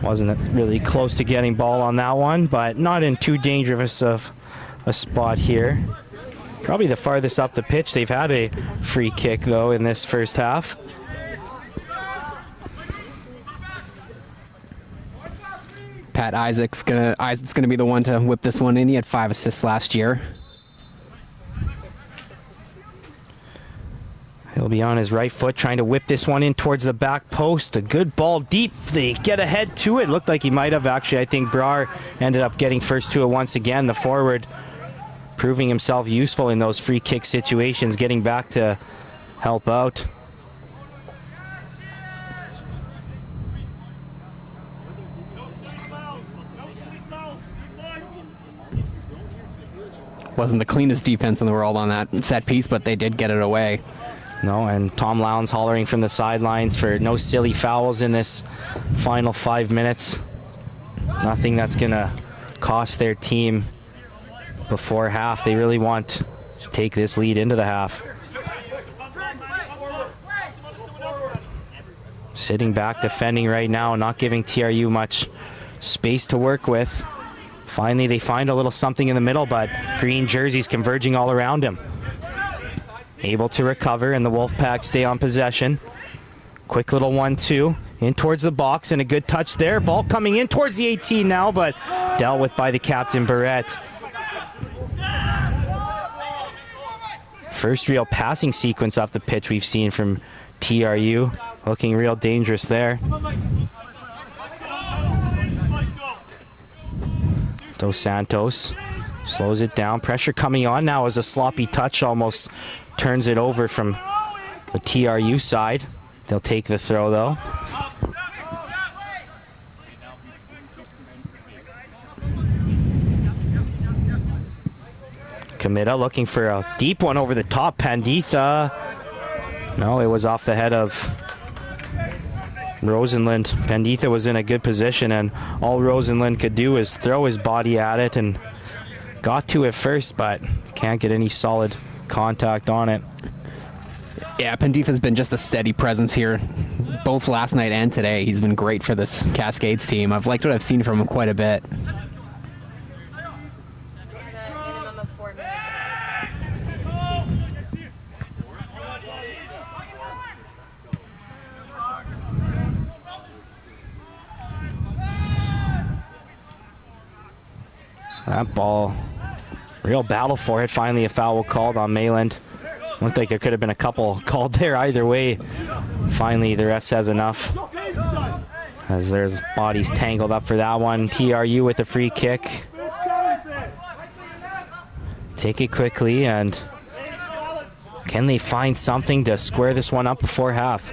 Wasn't really close to getting ball on that one, but not in too dangerous of a spot here. Probably the farthest up the pitch. They've had a free kick, though, in this first half. Pat Isaac's gonna be the one to whip this one in. He had 5 assists last year. He'll be on his right foot trying to whip this one in towards the back post. A good ball deep. They get ahead to it. Looked like he might have actually. I think Brar ended up getting first to it once again. The forward proving himself useful in those free kick situations, getting back to help out. Wasn't the cleanest defense in the world on that set piece, but they did get it away. No, and Tom Lowndes hollering from the sidelines for no silly fouls in this final 5 minutes. Nothing that's going to cost their team before half. They really want to take this lead into the half. Sitting back, defending right now, not giving TRU much space to work with. Finally, they find a little something in the middle, but green jerseys converging all around him. Able to recover, and the Wolfpack stay on possession. Quick little 1-2 in towards the box, and a good touch there. Ball coming in towards the 18 now, but dealt with by the captain, Barrett. First real passing sequence off the pitch we've seen from TRU. Looking real dangerous there. Dos Santos slows it down. Pressure coming on now as a sloppy touch almost turns it over from the TRU side. They'll take the throw, though. Comida looking for a deep one over the top. Panditha. No, it was off the head of Rosenlund. Panditha was in a good position, and all Rosenlund could do is throw his body at it, and got to it first, but can't get any solid contact on it. Yeah, Panditha's been just a steady presence here, both last night and today. He's been great for this Cascades team. I've liked what I've seen from him quite a bit. That ball, real battle for it. Finally a foul called on Mayland. Looked like there could have been a couple called there either way. Finally the ref says enough, as there's bodies tangled up for that one. TRU with a free kick. Take it quickly, and can they find something to square this one up before half?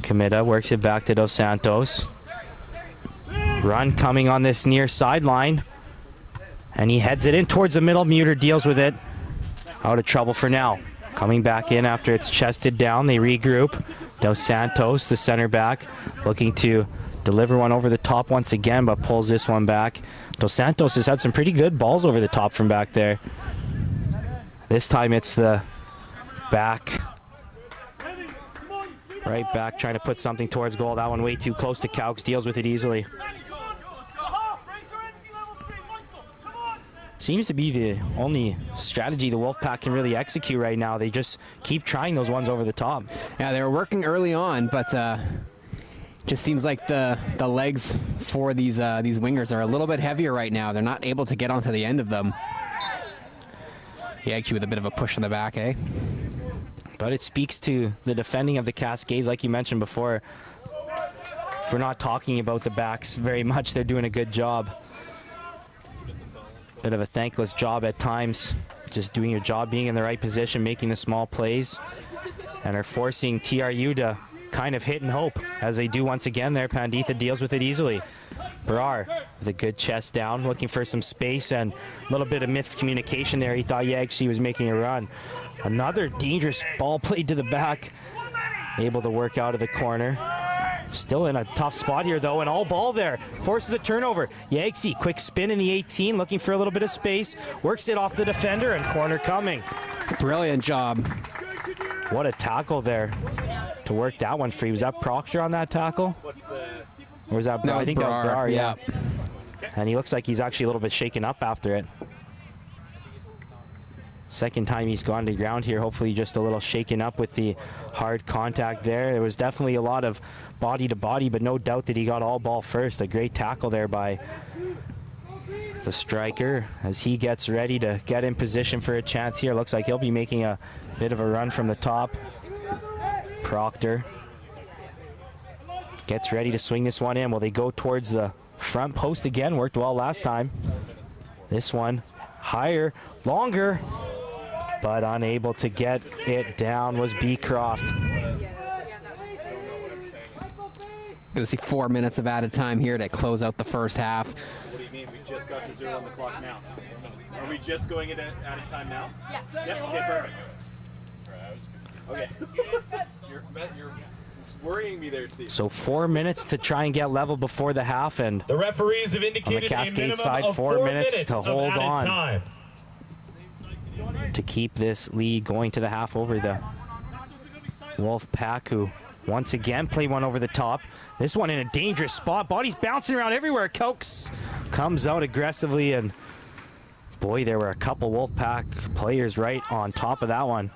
Comida works it back to Dos Santos. Run coming on this near sideline, and he heads it in towards the middle. Muter deals with it. Out of trouble for now. Coming back in after it's chested down. They regroup. Dos Santos, the center back, looking to deliver one over the top once again, but pulls this one back. Dos Santos has had some pretty good balls over the top from back there. This time it's the back. Right back, trying to put something towards goal. That one way too close to Caux, deals with it easily. Seems to be the only strategy the Wolfpack can really execute right now. They just keep trying those ones over the top. Yeah, they were working early on, but just seems like the legs for these wingers are a little bit heavier right now. They're not able to get onto the end of them. Yeah, actually with a bit of a push in the back, eh? But it speaks to the defending of the Cascades, like you mentioned before. If we're not talking about the backs very much, they're doing a good job. Bit of a thankless job at times. Just doing your job, being in the right position, making the small plays. And are forcing TRU to kind of hit and hope, as they do once again there. Panditha deals with it easily. Brar with a good chest down, looking for some space, and a little bit of miscommunication there. He thought Yagshi was making a run. Another dangerous ball played to the back. Able to work out of the corner. Still in a tough spot here, though, and all ball there. Forces a turnover. Yagshi, quick spin in the 18, looking for a little bit of space. Works it off the defender, and corner coming. Brilliant job. What a tackle there to work that one free. Was that Proctor on that tackle? Or was that Brar? I think that was Brar, yeah. And he looks like he's actually a little bit shaken up after it. Second time he's gone to ground here. Hopefully just a little shaken up with the hard contact there. There was definitely a lot of body to body, but no doubt that he got all ball first. A great tackle there by the striker as he gets ready to get in position for a chance here. Looks like he'll be making a bit of a run from the top. Proctor gets ready to swing this one in. Will they go towards the front post again? Worked well last time. This one higher, longer, but unable to get it down was Beecroft. Gonna see 4 minutes of added time here to close out the first half. What do you mean? We just got to 0 on the clock now. Are we just going into added time now? Yeah. Yep. Okay, perfect. Okay. You're worrying me there, Steve. So 4 minutes to try and get level before the half, and the referees have indicated on the Cascade a side, 4 minutes to hold on time to keep this lead going to the half over the Wolfpack, who once again play one over the top. This one in a dangerous spot. Body's bouncing around everywhere. Caux comes out aggressively, and boy, there were a couple Wolfpack players right on top of that one.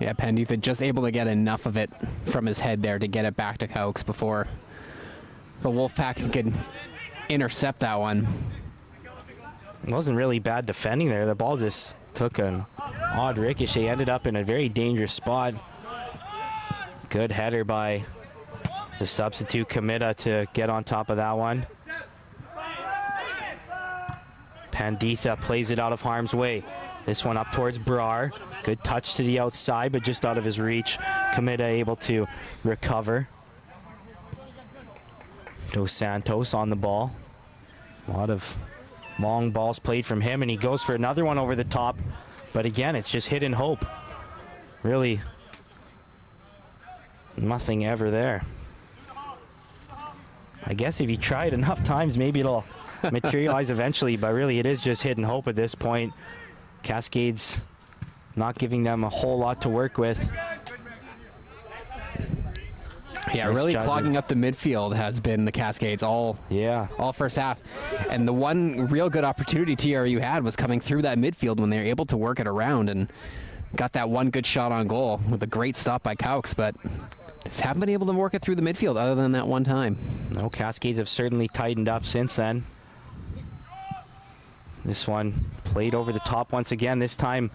Yeah, Panditha just able to get enough of it from his head there to get it back to Caux before the Wolfpack could intercept that one. It wasn't really bad defending there. The ball just took an odd ricochet, ended up in a very dangerous spot. Good header by the substitute Comita to get on top of that one. Panditha plays it out of harm's way. This one up towards Brar. Good touch to the outside, but just out of his reach. Comita able to recover. Dos Santos on the ball. A lot of long balls played from him, and he goes for another one over the top. But again, it's just hit and hope. Really, nothing ever there. I guess if you try it enough times, maybe it'll materialize eventually, but really it is just hit and hope at this point. Cascades not giving them a whole lot to work with. Yeah, nice, really clogging up the midfield has been the Cascades all first half. And the one real good opportunity TRU had was coming through that midfield when they were able to work it around and got that one good shot on goal with a great stop by Caux, but just haven't been able to work it through the midfield other than that one time. No, Cascades have certainly tightened up since then. This one played over the top once again. This time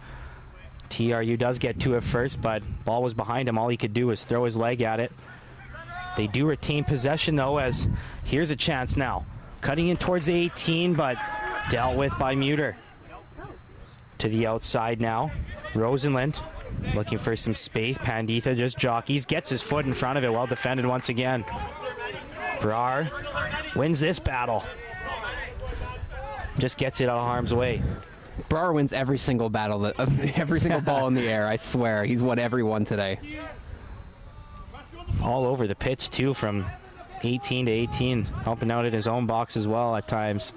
TRU does get to it first, but ball was behind him. All he could do was throw his leg at it. They do retain possession, though, as here's a chance now. Cutting in towards the 18, but dealt with by Muter. To the outside now. Rosenlund looking for some space. Panditha just jockeys, gets his foot in front of it. Well defended once again. Brar wins this battle. Just gets it out of harm's way. Brar wins every single battle, every single ball in the air, I swear. He's won every one today. All over the pitch, too, from 18 to 18. Helping out in his own box as well at times.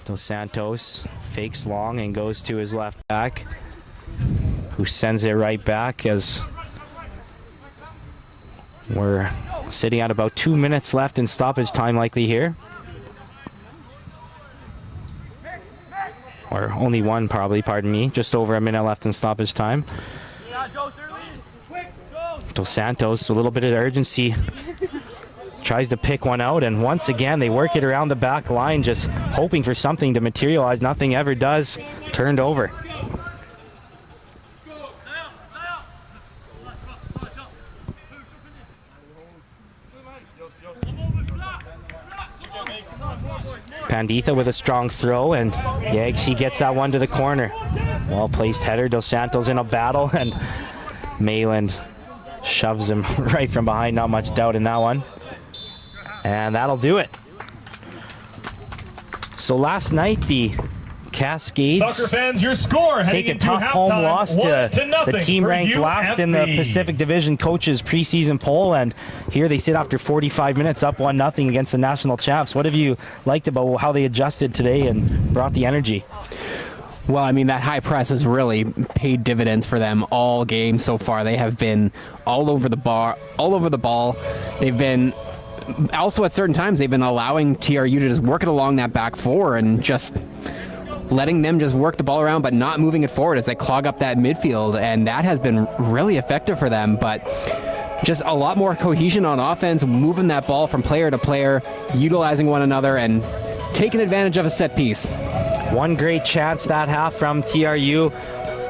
Dos Santos fakes long and goes to his left back, who sends it right back as we're sitting at about 2 minutes left in stoppage time likely here. Or only one probably, pardon me. Just over a minute left in stoppage time. Dos Santos, a little bit of urgency. Tries to pick one out, and once again they work it around the back line, just hoping for something to materialize. Nothing ever does. Turned over. Panditha with a strong throw, and yeah, he gets that one to the corner. Well placed header. Dos Santos in a battle, and Mayland shoves him right from behind. Not much doubt in that one. And that'll do it. So last night, the Cascades Soccer fans, your score take a tough home loss to the team ranked last in the Pacific Division coaches preseason poll, and here they sit after 45 minutes up 1-0 against the national champs. What have you liked about how they adjusted today and brought the energy? Well, I mean, that high press has really paid dividends for them all game so far. They have been all over the ball. They've been also at certain times they've been allowing TRU to just work it along that back four and just letting them just work the ball around, but not moving it forward as they clog up that midfield, and that has been really effective for them. But just a lot more cohesion on offense, moving that ball from player to player, utilizing one another, and taking advantage of a set piece. One great chance that half from TRU.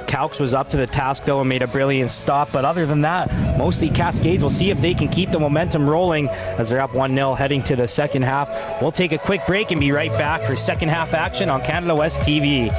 Calx was up to the task though and made a brilliant stop, but other than that, mostly Cascades. We'll see if they can keep the momentum rolling as they're up 1-0 heading to the second half. We'll take a quick break and be right back for second half action on Canada West TV.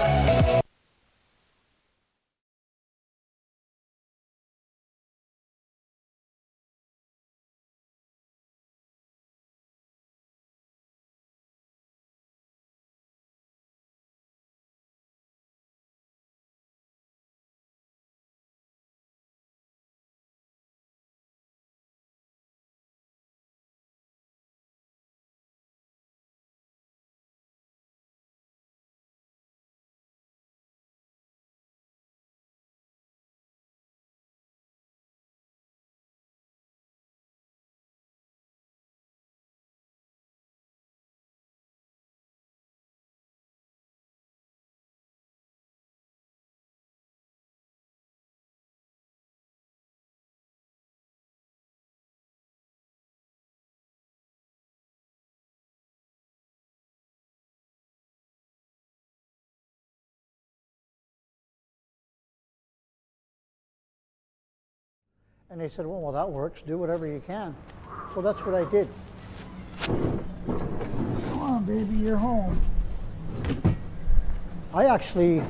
And they said, well, that works. Do whatever you can. So that's what I did. Come on, baby, you're home. I actually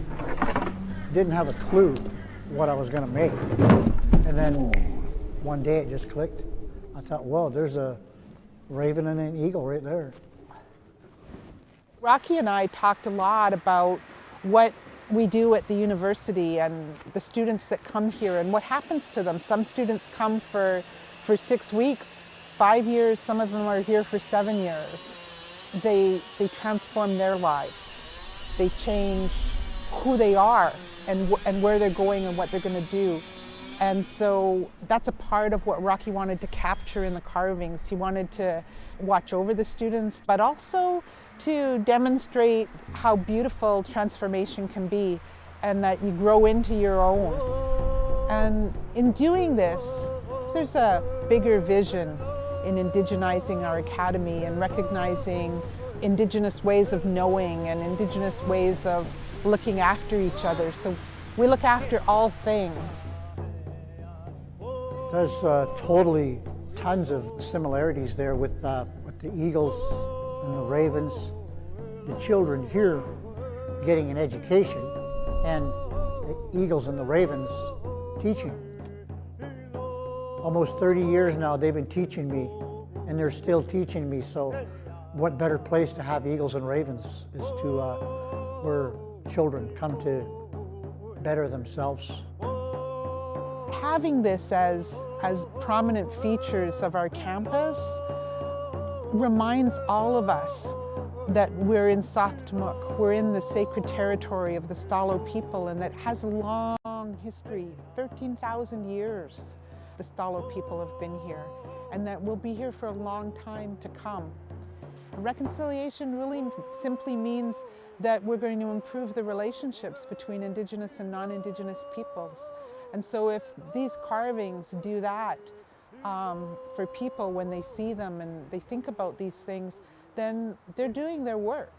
didn't have a clue what I was going to make. And then one day it just clicked. I thought, well, there's a raven and an eagle right there. Rocky and I talked a lot about what we do at the university and the students that come here and what happens to them. Some students come for 6 weeks, 5 years, some of them are here for 7 years. They transform their lives. They change who they are and where they're going and what they're going to do. And so that's a part of what Rocky wanted to capture in the carvings. He wanted to watch over the students, but also to demonstrate how beautiful transformation can be and that you grow into your own. And in doing this, there's a bigger vision in indigenizing our academy and recognizing Indigenous ways of knowing and Indigenous ways of looking after each other. So we look after all things. There's totally tons of similarities there with the eagles and the ravens, the children here getting an education, and the eagles and the ravens teaching. Almost 30 years now they've been teaching me, and they're still teaching me, so what better place to have eagles and ravens is to where children come to better themselves. Having this as prominent features of our campus reminds all of us that we're in Sathmuk, we're in the sacred territory of the Stalo people, and that has a long history, 13,000 years the Stalo people have been here, and that we'll be here for a long time to come. Reconciliation really simply means that we're going to improve the relationships between Indigenous and non-Indigenous peoples. And so if these carvings do that for people when they see them and they think about these things, then they're doing their work.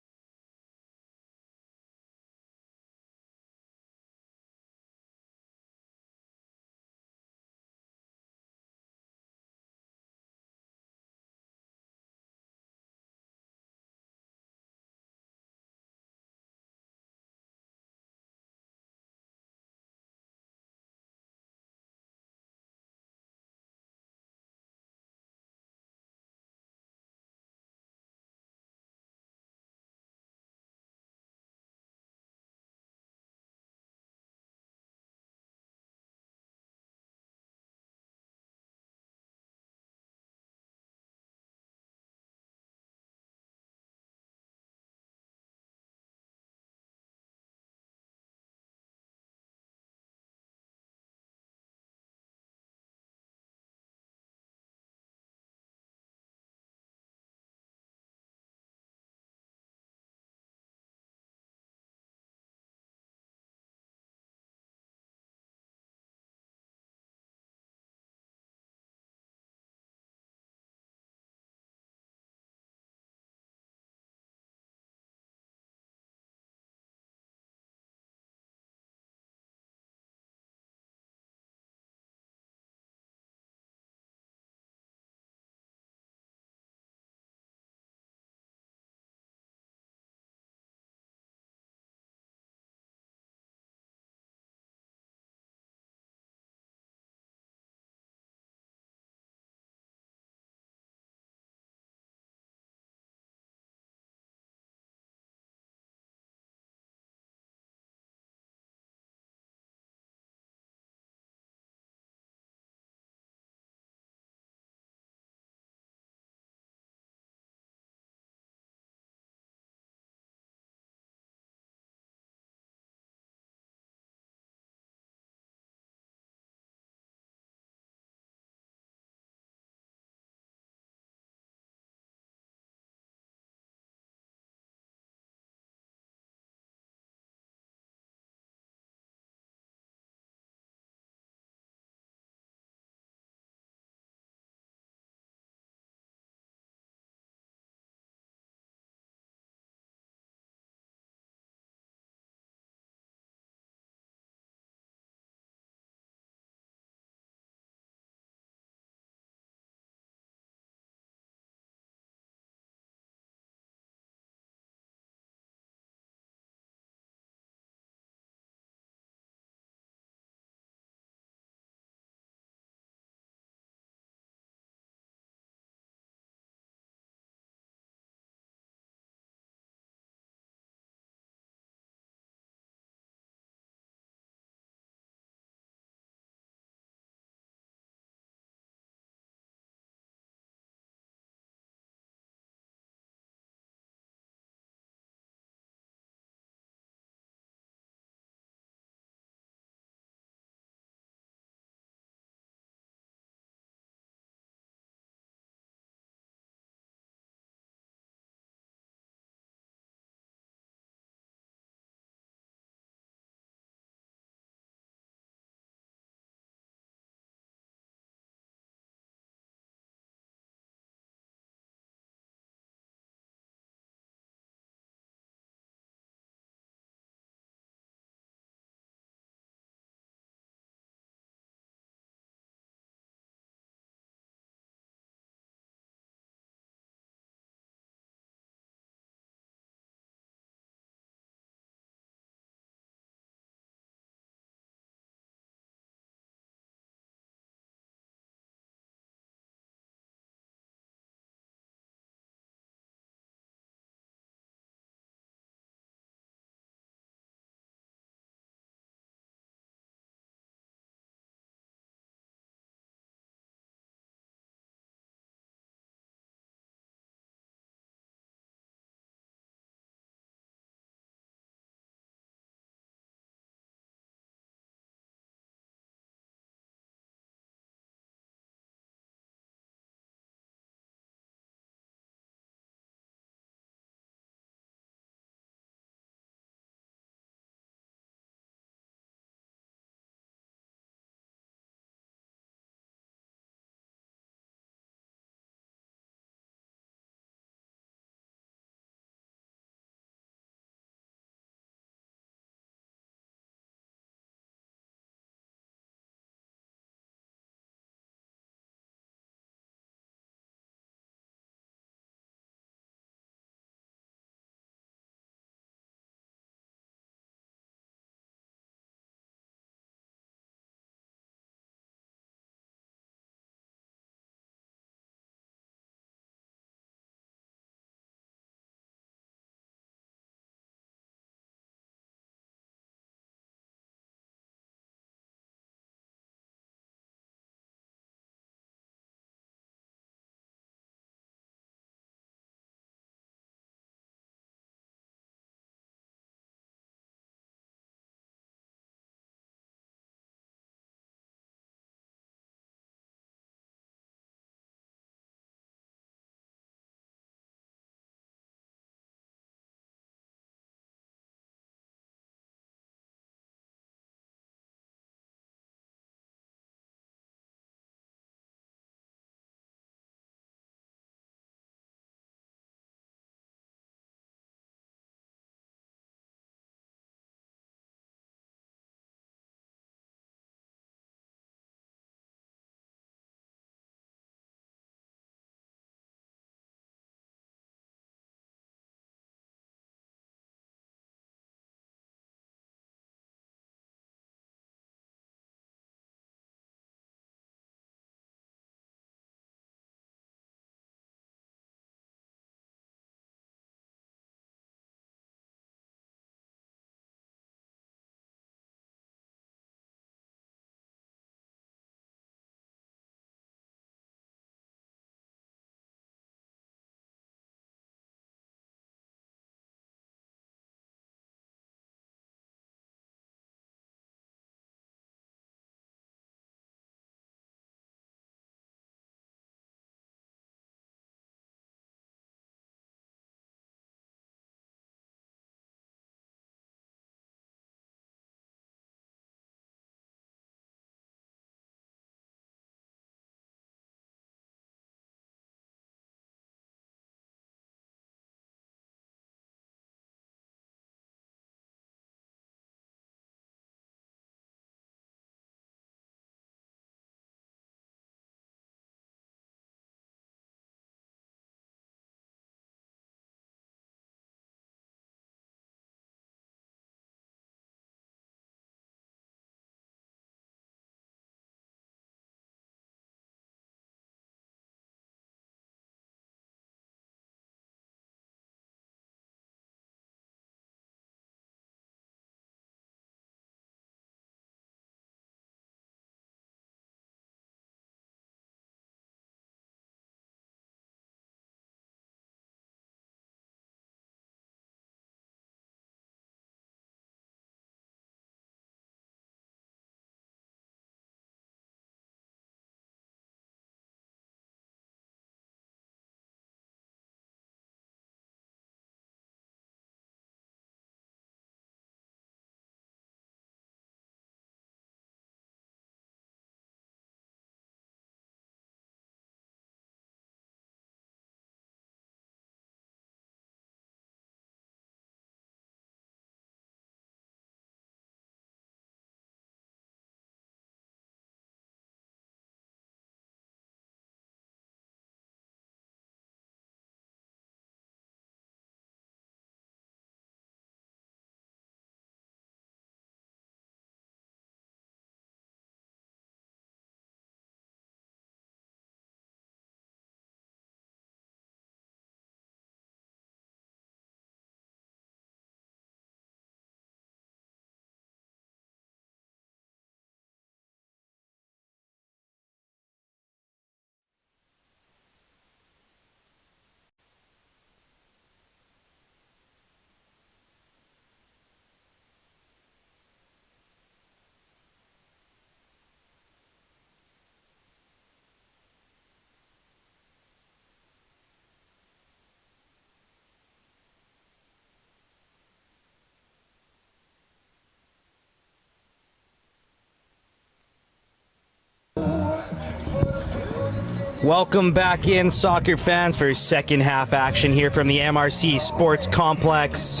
Welcome back in, soccer fans, for second half action here from the MRC Sports Complex,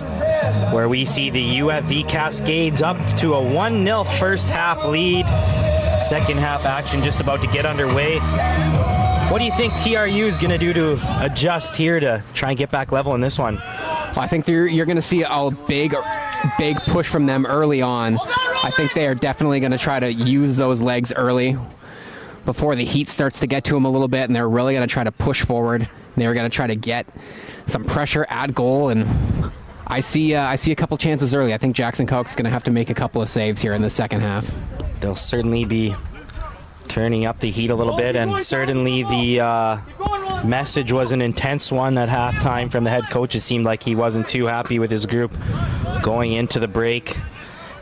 where we see the UFV Cascades up to a 1-0 first half lead. Second half action just about to get underway. What do you think TRU is going to do to adjust here to try and get back level in this one? I think you're going to see a big push from them early on. I think they are definitely going to try to use those legs early before the heat starts to get to them a little bit, and they're really going to try to push forward. They're going to try to get some pressure at goal, and I see a couple chances early. I think Jackson Koch's going to have to make a couple of saves here in the second half. They'll certainly be turning up the heat a little bit, and certainly the message was an intense one at halftime from the head coach. It seemed like he wasn't too happy with his group going into the break,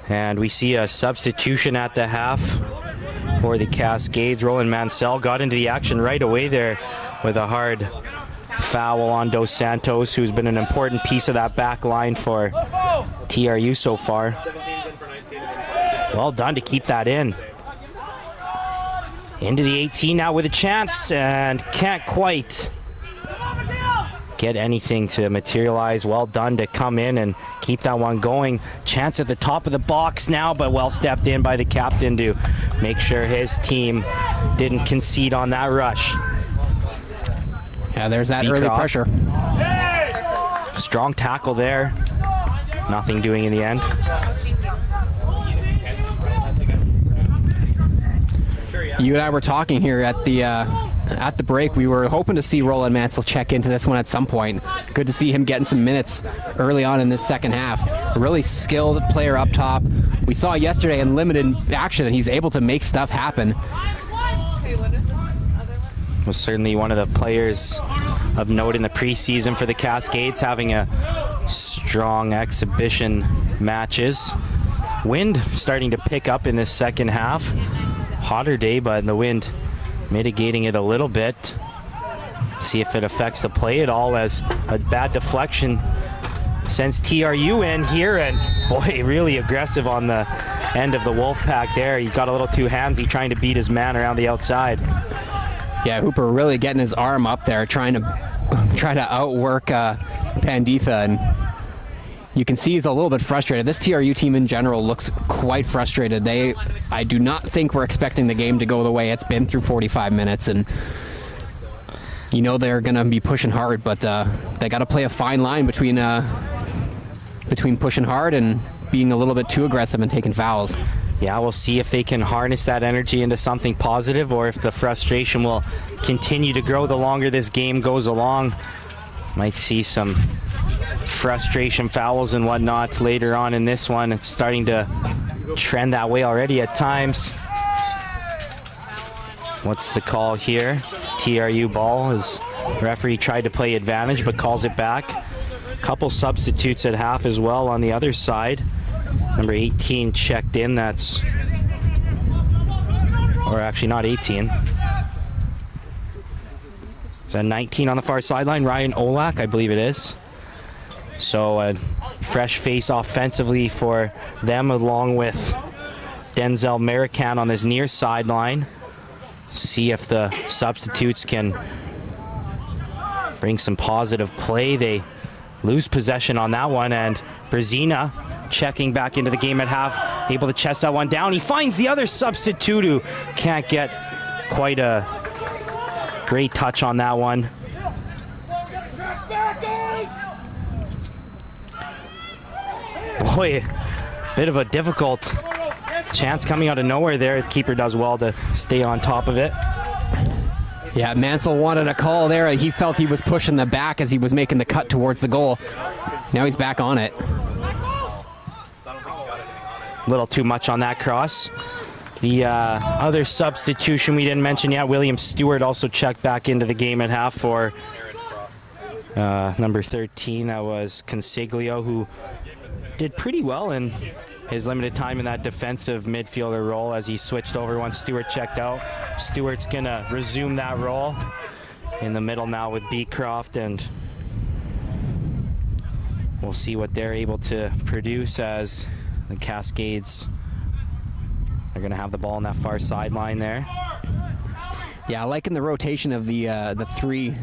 and we see a substitution at the half for the Cascades. Roland Mansell got into the action right away there with a hard foul on Dos Santos, who's been an important piece of that back line for TRU so far. Well done to keep that in. Into the 18 now with a chance, and can't quite get anything to materialize. Well done to come in and keep that one going. Chance at the top of the box now, but well stepped in by the captain to make sure his team didn't concede on that rush. Yeah, there's that early pressure. Strong tackle there. Nothing doing in the end. You and I were talking here at the break. We were hoping to see Roland Mansell check into this one at some point. Good to see him getting some minutes early on in this second half. A really skilled player up top. We saw yesterday in limited action that he's able to make stuff happen. Was certainly one of the players of note in the preseason for the Cascades, having a strong exhibition matches. Wind starting to pick up in this second half. Hotter day, but the wind mitigating it a little bit. See if it affects the play at all, as a bad deflection sends TRU in here, and boy, really aggressive on the end of the Wolfpack there. He got a little too handsy trying to beat his man around the outside. Yeah, Hooper really getting his arm up there, trying to outwork Panditha, and you can see he's a little bit frustrated. This TRU team in general looks quite frustrated. I do not think we're expecting the game to go the way it's been through 45 minutes, and you know they're going to be pushing hard, but they got to play a fine line between pushing hard and being a little bit too aggressive and taking fouls. Yeah, we'll see if they can harness that energy into something positive, or if the frustration will continue to grow the longer this game goes along. Might see some frustration fouls and whatnot later on in this one. It's starting to trend that way already at times. What's the call here? TRU ball, as referee tried to play advantage but calls it back. Couple substitutes at half as well on the other side. Number 18 checked in. That's, or actually not 18. Is that 19 on the far sideline? Ryan Olak, I believe it is. So a fresh face offensively for them, along with Denzel Marican on this near sideline. See if the substitutes can bring some positive play. They lose possession on that one, and Brzezina checking back into the game at half, able to chest that one down. He finds the other substitute who can't get quite a great touch on that one. Boy, bit of a difficult chance coming out of nowhere there. The keeper does well to stay on top of it. Yeah, Mansell wanted a call there. He felt he was pushing the back as he was making the cut towards the goal. Now he's back on it. A little too much on that cross. The other substitution we didn't mention yet, William Stewart also checked back into the game at half for number 13. That was Consiglio, who did pretty well in his limited time in that defensive midfielder role as he switched over once Stewart checked out. Stewart's going to resume that role in the middle now with Beecroft, and we'll see what they're able to produce as the Cascades are going to have the ball on that far sideline there. Yeah, liking the rotation of the three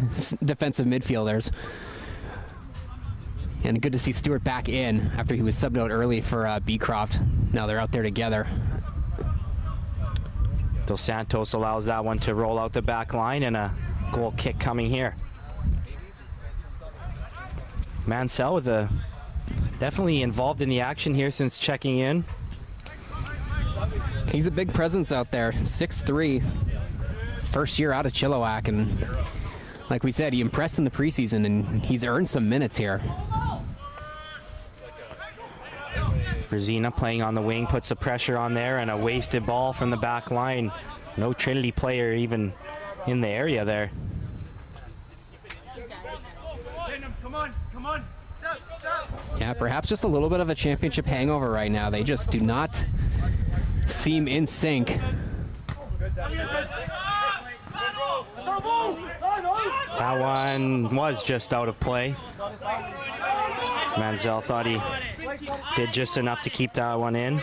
defensive midfielders. And good to see Stewart back in after he was subbed out early for Beecroft. Now they're out there together. Dos Santos allows that one to roll out the back line, and a goal kick coming here. Mansell with definitely involved in the action here since checking in. He's a big presence out there, 6'3", first year out of Chilliwack, and like we said, he impressed in the preseason, and he's earned some minutes here. Brzezina playing on the wing, puts the pressure on there, and a wasted ball from the back line. No Trinity player even in the area there. Yeah, perhaps just a little bit of a championship hangover right now. They just do not seem in sync. That one was just out of play. Mansell thought he did just enough to keep that one in.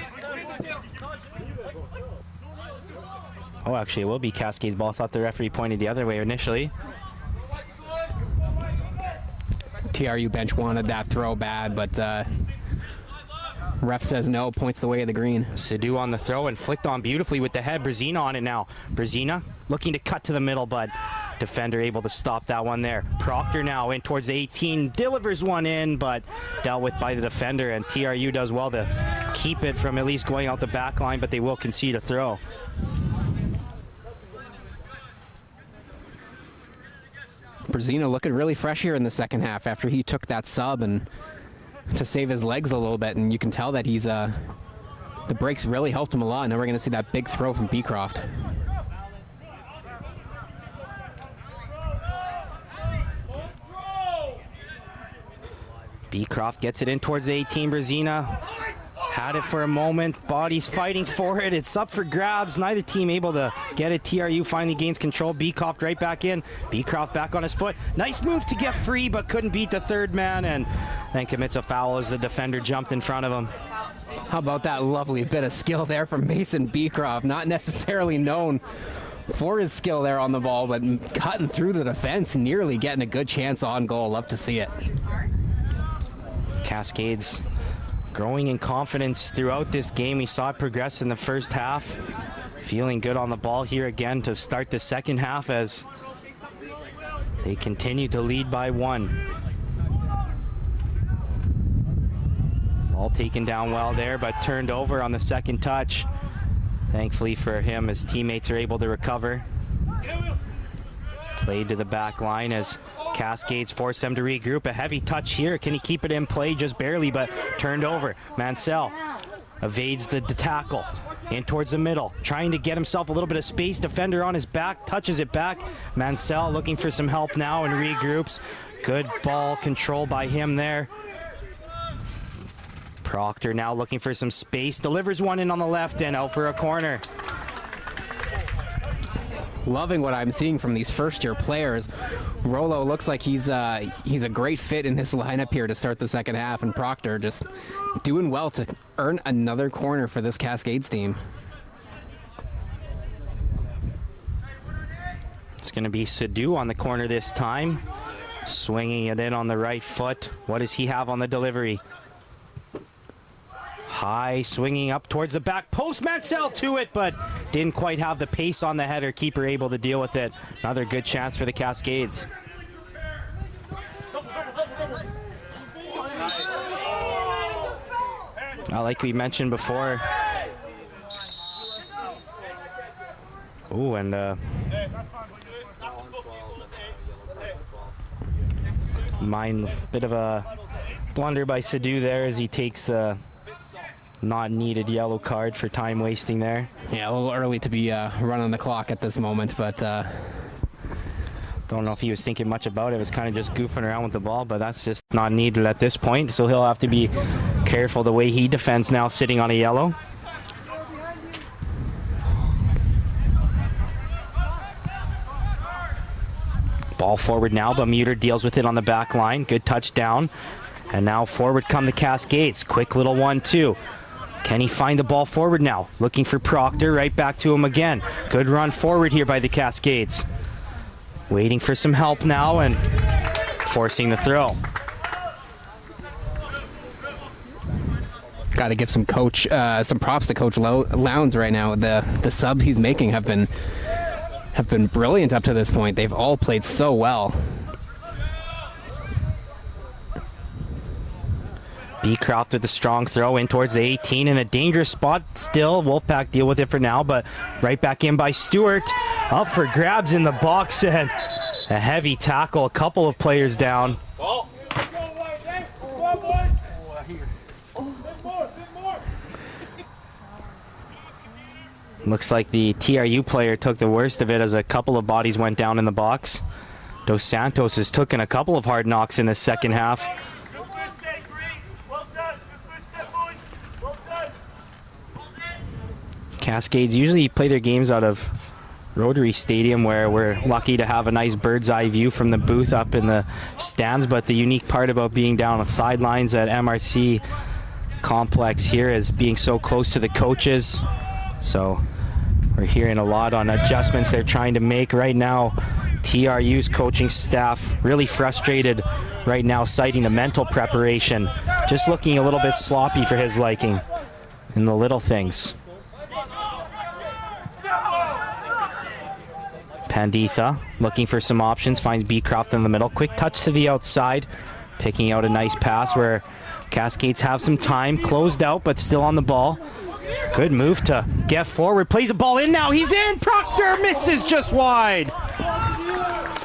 Oh, actually, it will be Cascade's ball. I thought the referee pointed the other way initially. TRU bench wanted that throw bad, but ref says no, points the way of the green. Sidhu on the throw and flicked on beautifully with the head. Brzezina on it now. Brzezina looking to cut to the middle, but defender able to stop that one there. Proctor now in towards 18, delivers one in, but dealt with by the defender, and TRU does well to keep it from at least going out the back line, but they will concede a throw. Brzezina looking really fresh here in the second half after he took that sub and to save his legs a little bit, and you can tell that he's the breaks really helped him a lot. Now we're going to see that big throw from Beecroft. Beecroft gets it in towards 18. Brzezina had it for a moment. Body's fighting for it. It's up for grabs. Neither team able to get it. TRU finally gains control. Beecroft right back in. Beecroft back on his foot. Nice move to get free, but couldn't beat the third man, and then commits a foul as the defender jumped in front of him. How about that lovely bit of skill there from Mason Beecroft? Not necessarily known for his skill there on the ball, but cutting through the defense, nearly getting a good chance on goal. Love to see it. Cascades growing in confidence throughout this game. We saw it progress in the first half. Feeling good on the ball here again to start the second half as they continue to lead by one. Ball taken down well there, but turned over on the second touch. Thankfully for him, his teammates are able to recover. Played to the back line as Cascades force them to regroup. A heavy touch here. Can he keep it in play? Just barely, but turned over. Mansell evades the tackle. In towards the middle. Trying to get himself a little bit of space. Defender on his back. Touches it back. Mansell looking for some help now and regroups. Good ball control by him there. Proctor now looking for some space. Delivers one in on the left and out for a corner. Loving what I'm seeing from these first-year players. Rollo looks like he's a great fit in this lineup here to start the second half, and Proctor just doing well to earn another corner for this Cascades team. It's going to be Sidhu on the corner this time. Swinging it in on the right foot. What does he have on the delivery? High, swinging up towards the back post. Mansell to it, but didn't quite have the pace on the header. Keeper able to deal with it. Another good chance for the Cascades. Like we mentioned before. Oh, and bit of a blunder by Sidhu there as he takes the not needed yellow card for time wasting there. Yeah, a little early to be running the clock at this moment, but don't know if he was thinking much about it. It was kind of just goofing around with the ball, but that's just not needed at this point, so he'll have to be careful the way he defends now, sitting on a yellow. Ball forward now, but Muter deals with it on the back line. Good touchdown. And now forward come the Cascades. Quick little 1-2. Can he find the ball forward now? Looking for Proctor, right back to him again. Good run forward here by the Cascades. Waiting for some help now and forcing the throw. Got to give some props to Coach Lowndes right now. The subs he's making have been brilliant up to this point. They've all played so well. Beecroft with a strong throw in towards the 18 in a dangerous spot still. Wolfpack deal with it for now, but right back in by Stewart. Up for grabs in the box and a heavy tackle. A couple of players down. Looks like the TRU player took the worst of it as a couple of bodies went down in the box. Dos Santos has taken a couple of hard knocks in the second half. Cascades usually play their games out of Rotary Stadium, where we're lucky to have a nice bird's eye view from the booth up in the stands, but the unique part about being down on the sidelines at MRC complex here is being so close to the coaches. So we're hearing a lot on adjustments they're trying to make right now. TRU's coaching staff really frustrated right now, citing the mental preparation, just looking a little bit sloppy for his liking in the little things. Panditha looking for some options, finds Beecroft in the middle. Quick touch to the outside, picking out a nice pass where Cascades have some time, closed out but still on the ball. Good move to get forward, plays the ball in now, he's in! Proctor misses just wide!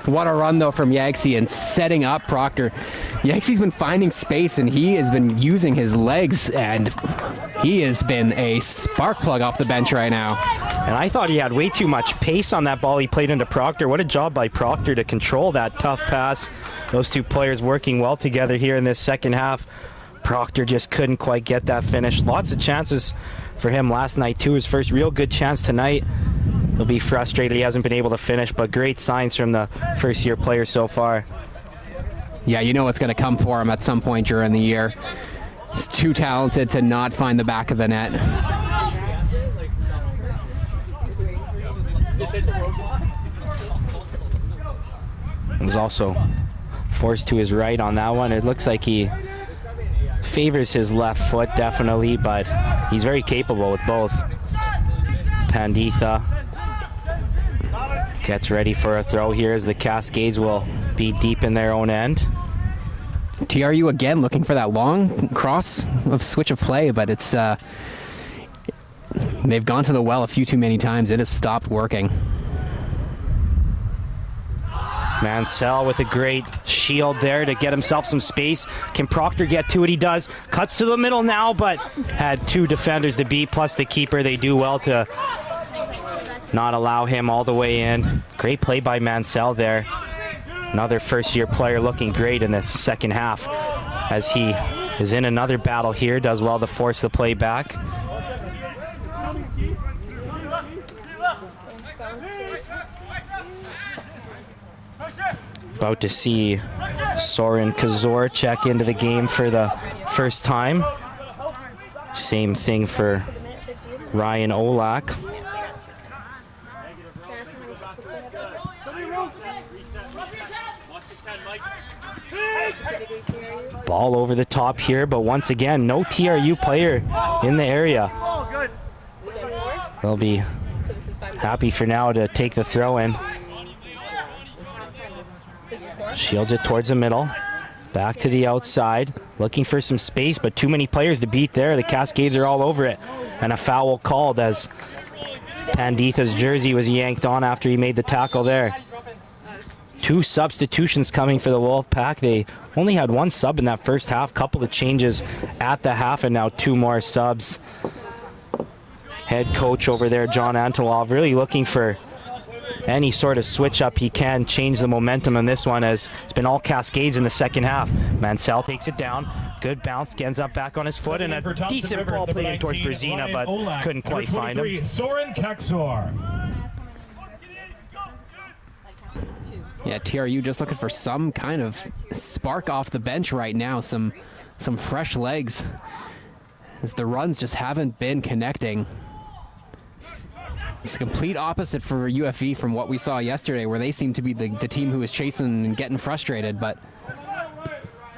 What a run though from Yagsy and setting up Proctor. Yagsy's been finding space and he has been using his legs, and he has been a spark plug off the bench right now. And I thought he had way too much pace on that ball he played into Proctor. What a job by Proctor to control that tough pass. Those two players working well together here in this second half. Proctor just couldn't quite get that finish. Lots of chances for him last night too. His first real good chance tonight. He'll be frustrated he hasn't been able to finish, but great signs from the first-year player so far. Yeah, you know what's going to come for him at some point during the year. He's too talented to not find the back of the net. It was also forced to his right on that one. It looks like he favors his left foot definitely, but he's very capable with both. Panditha gets ready for a throw here as the Cascades will be deep in their own end. TRU again looking for that long cross of switch of play, but it's they've gone to the well a few too many times. It has stopped working. Mansell with a great shield there to get himself some space. Can Proctor get to it? He does. Cuts to the middle now, but had two defenders to beat, plus the keeper. They do well to not allow him all the way in. Great play by Mansell there. Another first-year player looking great in this second half as he is in another battle here. Does well to force the play back. About to see Soren Kazor check into the game for the first time. Same thing for Ryan Olak. Ball over the top here, but once again, no TRU player in the area. They'll be happy for now to take the throw in. Shields it towards the middle. Back to the outside. Looking for some space, but too many players to beat there. The Cascades are all over it. And a foul called as Panditha's jersey was yanked on after he made the tackle there. Two substitutions coming for the Wolfpack. They only had one sub in that first half. Couple of changes at the half, and now two more subs. Head coach over there, John Antolov, really looking for any sort of switch up he can, change the momentum on this one, as it's been all Cascades in the second half. Mansell takes it down. Good bounce, ends up back on his foot, and a decent ball played in towards Brzezina, but couldn't quite find him. Soren Kaczor. Yeah, TRU just looking for some kind of spark off the bench right now, some fresh legs. as the runs just haven't been connecting. It's a complete opposite for UFV from what we saw yesterday, where they seemed to be the team who was chasing and getting frustrated, but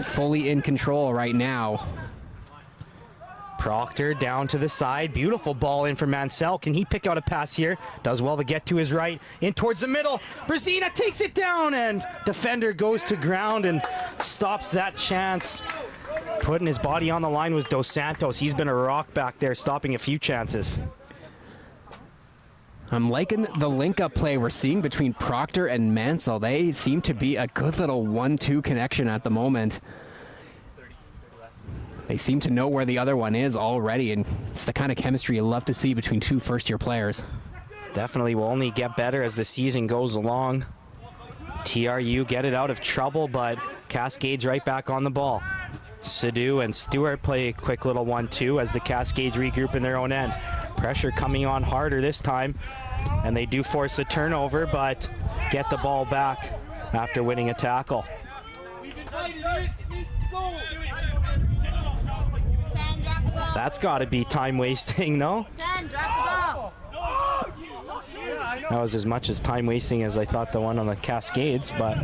fully in control right now. Proctor down to the side. Beautiful ball in for Mansell. Can he pick out a pass here? Does well to get to his right. In towards the middle. Brzezina takes it down, and defender goes to ground and stops that chance. Putting his body on the line was Dos Santos. He's been a rock back there, stopping a few chances. I'm liking the link-up play we're seeing between Proctor and Mansell. They seem to be a good little 1-2 connection at the moment. They seem to know where the other one is already, and it's the kind of chemistry you love to see between two first-year players. Definitely will only get better as the season goes along. TRU get it out of trouble, but Cascades right back on the ball. Sadu and Stewart play a quick little 1-2 as the Cascades regroup in their own end. Pressure coming on harder this time, and they do force a turnover, but get the ball back after winning a tackle. That's got to be time wasting, no? That was as much as time wasting as I thought the one on the Cascades, but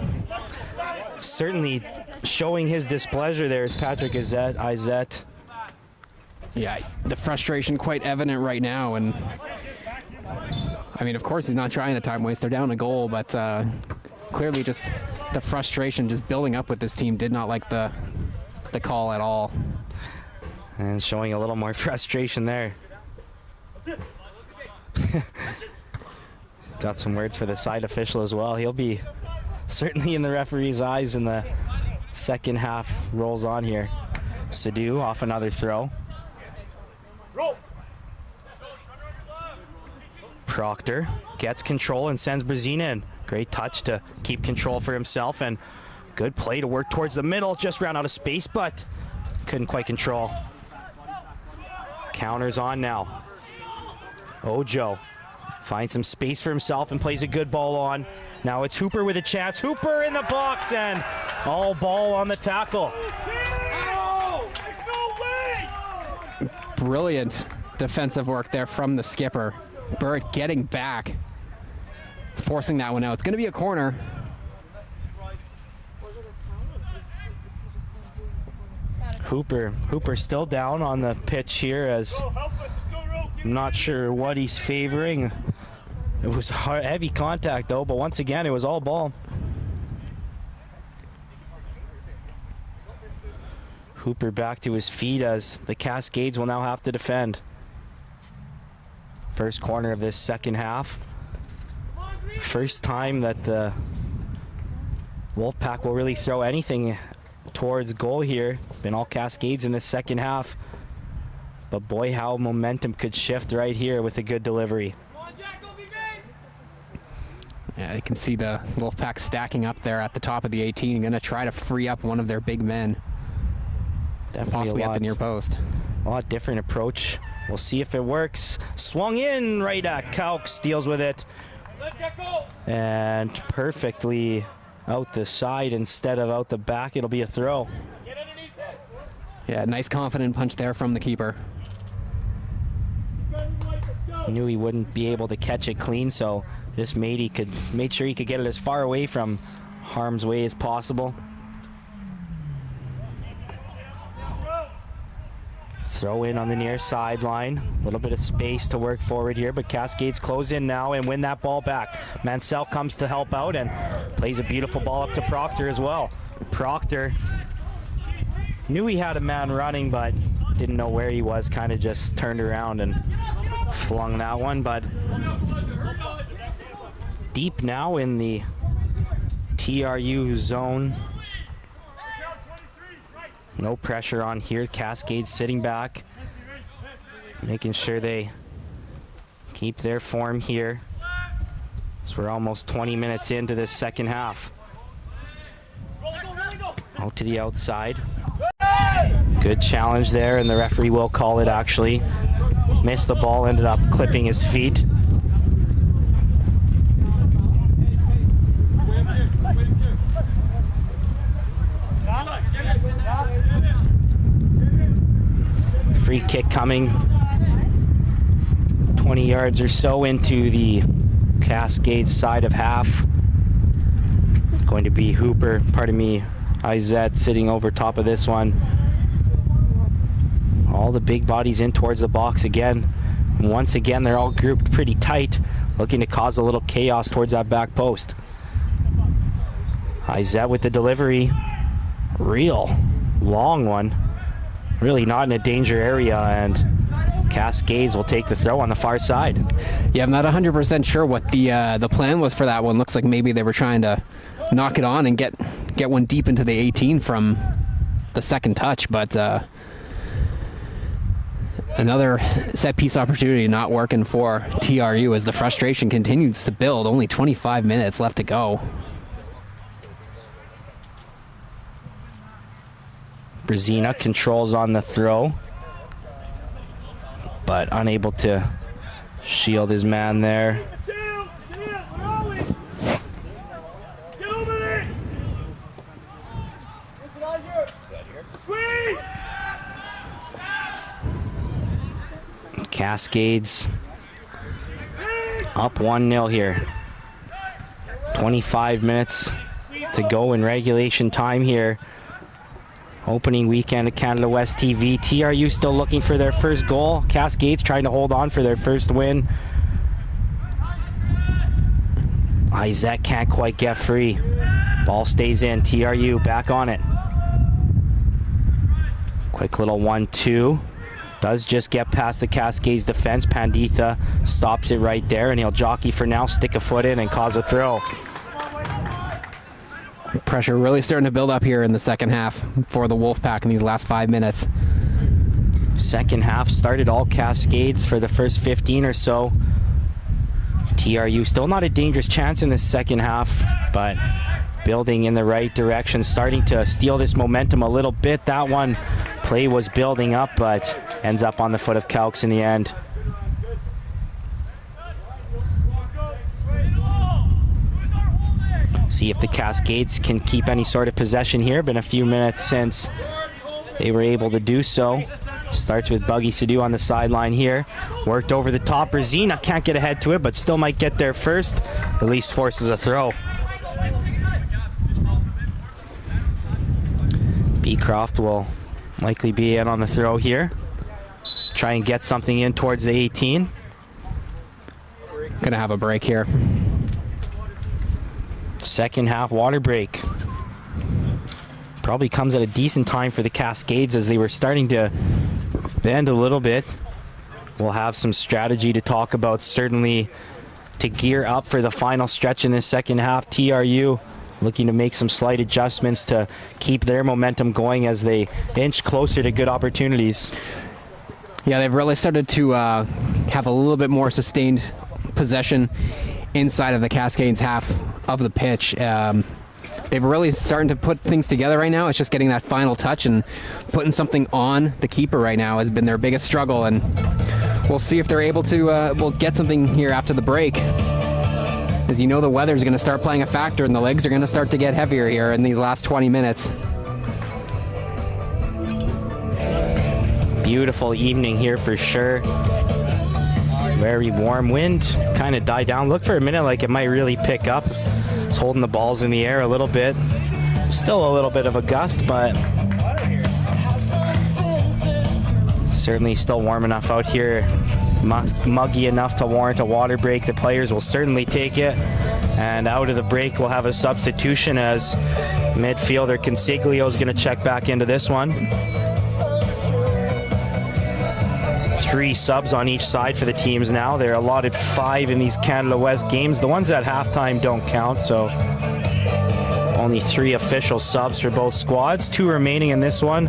certainly showing his displeasure there is Patrick Izette. Yeah, the frustration quite evident right now, and I mean, of course he's not trying to time waste. They're down a goal, but clearly just the frustration just building up with this team. Did not like the call at all. And showing a little more frustration there. Got some words for the side official as well. He'll be certainly in the referee's eyes in the second half rolls on here. Sadu off another throw. Proctor gets control and sends Brzezina in. Great touch to keep control for himself, and good play to work towards the middle. Just ran out of space, but couldn't quite control. Counters on now. Ojo finds some space for himself and plays a good ball on. Now it's Hooper with a chance. Hooper in the box, and all ball on the tackle. Brilliant defensive work there from the skipper. Burt getting back, forcing that one out. It's going to be a corner. Hooper still down on the pitch here, as I'm not sure what he's favoring. It was heavy contact though, but once again it was all ball. Hooper back to his feet as the Cascades will now have to defend. First corner of this second half. First time that the Wolfpack will really throw anything towards goal here. Been all Cascades in the second half. But boy, how momentum could shift right here with a good delivery. Yeah, you can see the Wolfpack stacking up there at the top of the 18. Going to try to free up one of their big men. Definitely possibly at the near post. A lot different approach. We'll see if it works. Swung in right at Caux, deals with it. And perfectly out the side instead of out the back. It'll be a throw. Yeah, nice confident punch there from the keeper. Knew he wouldn't be able to catch it clean, so this made sure he could get it as far away from harm's way as possible. Throw in on the near sideline. A little bit of space to work forward here, but Cascades close in now and win that ball back. Mansell comes to help out and plays a beautiful ball up to Proctor as well. Proctor knew he had a man running, but didn't know where he was. Kind of just turned around and flung that one, but deep now in the TRU zone. No pressure on here. Cascades sitting back, making sure they keep their form here. So we're almost 20 minutes into this second half. Out to the outside. Good challenge there, and the referee will call it actually. Missed the ball, ended up clipping his feet. Free kick coming 20 yards or so into the Cascades side of half. Going to be Izette sitting over top of this one. All the big bodies in towards the box again. And once again, they're all grouped pretty tight, looking to cause a little chaos towards that back post. Izette with the delivery. Real long one. Really not in a danger area, and Cascades will take the throw on the far side. Yeah, I'm not 100% sure what the plan was for that one. Looks like maybe they were trying to knock it on and get one deep into the 18 from the second touch, but another set piece opportunity not working for TRU as the frustration continues to build. Only 25 minutes left to go. Brzezina controls on the throw, but unable to shield his man there. Cascades up 1-0 here. 25 minutes to go in regulation time here. Opening weekend of Canada West TV. TRU still looking for their first goal. Cascades trying to hold on for their first win. Izette can't quite get free. Ball stays in. TRU back on it. Quick little 1-2. Does just get past the Cascades defense. Panditha stops it right there, and he'll jockey for now, stick a foot in, and cause a throw. Pressure really starting to build up here in the second half for the Wolfpack in these last 5 minutes. Second half started all Cascades for the first 15 or so. TRU still not a dangerous chance in the second half, but building in the right direction, starting to steal this momentum a little bit. That one play was building up, but ends up on the foot of Calx in the end. See if the Cascades can keep any sort of possession here. Been a few minutes since they were able to do so. Starts with Buggy Sadu on the sideline here. Worked over the top. Brzezina can't get ahead to it, but still might get there first. At least forces a throw. Beecroft will likely be in on the throw here. Try and get something in towards the 18. Gonna have a break here. Second half water break. Probably comes at a decent time for the Cascades as they were starting to bend a little bit. We'll have some strategy to talk about, certainly to gear up for the final stretch in this second half. TRU looking to make some slight adjustments to keep their momentum going as they inch closer to good opportunities. Yeah, they've really started to have a little bit more sustained possession inside of the Cascades half of the pitch. They've really starting to put things together right now. It's just getting that final touch and putting something on the keeper right now has been their biggest struggle, and we'll see if they're able to we'll get something here after the break. As you know, the weather's going to start playing a factor and the legs are going to start to get heavier here in these last 20 minutes. Beautiful evening here for sure. Very warm wind, kind of died down. Looked for a minute like it might really pick up. It's holding the balls in the air a little bit. Still a little bit of a gust, but certainly still warm enough out here. Muggy enough to warrant a water break. The players will certainly take it. And out of the break, we'll have a substitution as midfielder Consiglio is going to check back into this one. 3 subs on each side for the teams now. They're allotted 5 in these Canada West games. The ones at halftime don't count, so only 3 official subs for both squads. 2 remaining in this one,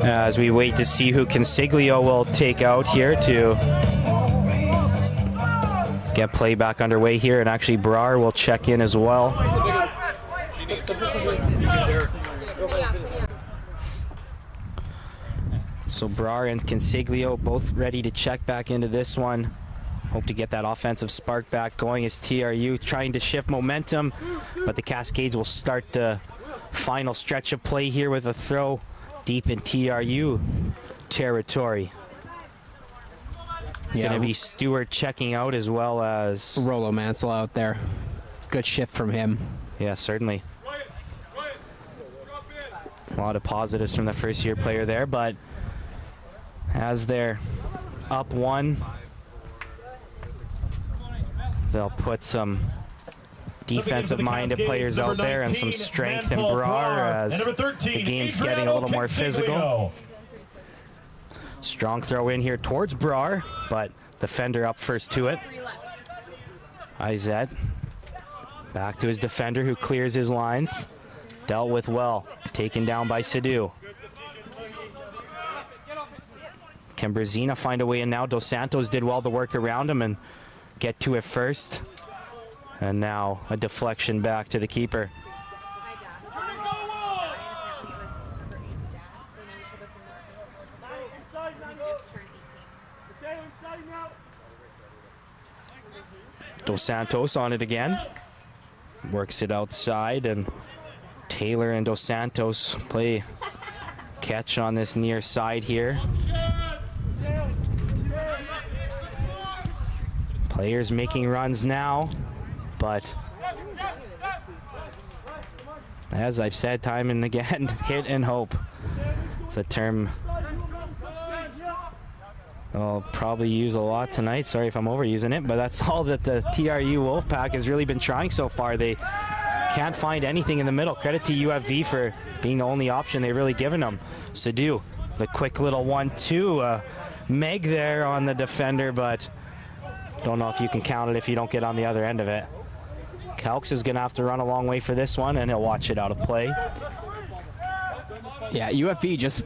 as we wait to see who Consiglio will take out here to get play back underway here. And actually Brar will check in as well. So Brar and Consiglio both ready to check back into this one. Hope to get that offensive spark back going as TRU trying to shift momentum, but the Cascades will start the final stretch of play here with a throw deep in TRU territory. It's going to be Stewart checking out as well as Rolo Mansell out there. Good shift from him. Yeah, certainly. A lot of positives from the first-year player there, but as they're up one, they'll put some defensive-minded players out there and some strength in Brar as the game's getting a little more physical. Strong throw in here towards Brar, but defender up first to it. Izet back to his defender who clears his lines. Dealt with well, taken down by Sidhu. Can Brezina find a way in now? Dos Santos did well to work around him and get to it first. And now a deflection back to the keeper. Dos Santos on it again. Works it outside, and Taylor and Dos Santos play catch on this near side here. Players making runs now, but as I've said time and again, hit and hope. It's a term I'll probably use a lot tonight. Sorry if I'm overusing it, but that's all that the TRU Wolfpack has really been trying so far. They can't find anything in the middle. Credit to UFV for being the only option they've really given them. Sidhu, the quick little 1-2. Meg there on the defender, but don't know if you can count it if you don't get on the other end of it. Calx is going to have to run a long way for this one, and he'll watch it out of play. Yeah, UFV just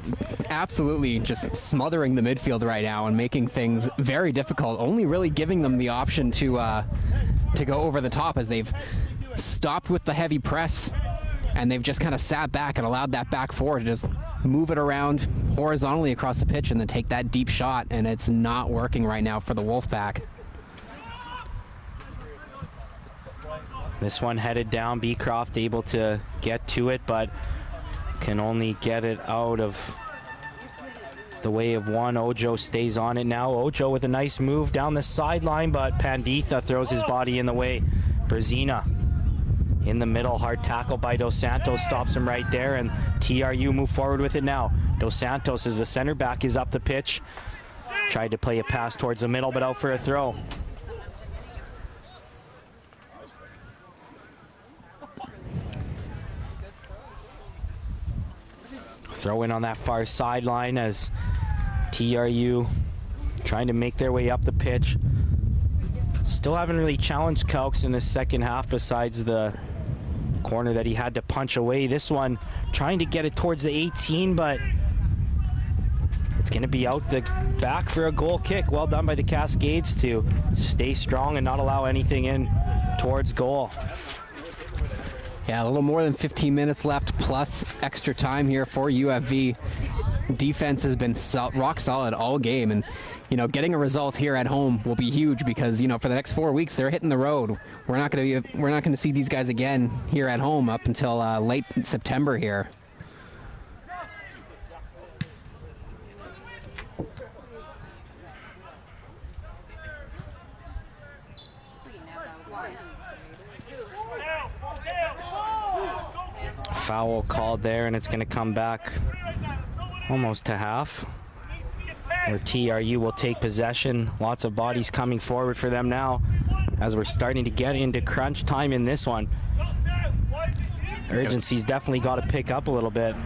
absolutely just smothering the midfield right now and making things very difficult, only really giving them the option to go over the top as they've stopped with the heavy press and they've just kind of sat back and allowed that back four to just move it around horizontally across the pitch and then take that deep shot, and it's not working right now for the Wolfpack. This one headed down. Beecroft able to get to it, but can only get it out of the way of one. Ojo stays on it now. Ojo with a nice move down the sideline, but Panditha throws his body in the way. Brezina in the middle, hard tackle by Dos Santos, stops him right there, and TRU move forward with it now. Dos Santos, as the center back, is up the pitch. Tried to play a pass towards the middle, but out for a throw. Throw in on that far sideline as TRU trying to make their way up the pitch. Still haven't really challenged Calx in the second half besides the corner that he had to punch away. This one trying to get it towards the 18, but it's going to be out the back for a goal kick. Well done by the Cascades to stay strong and not allow anything in towards goal. Yeah, a little more than 15 minutes left, plus extra time here for UFV. Defense has been rock solid all game, and getting a result here at home will be huge because for the next 4 weeks they're hitting the road. We're not going to see these guys again here at home up until late September here. Foul called there, and it's going to come back almost to half, where TRU will take possession. Lots of bodies coming forward for them now as we're starting to get into crunch time in this one. Urgency's definitely got to pick up a little bit.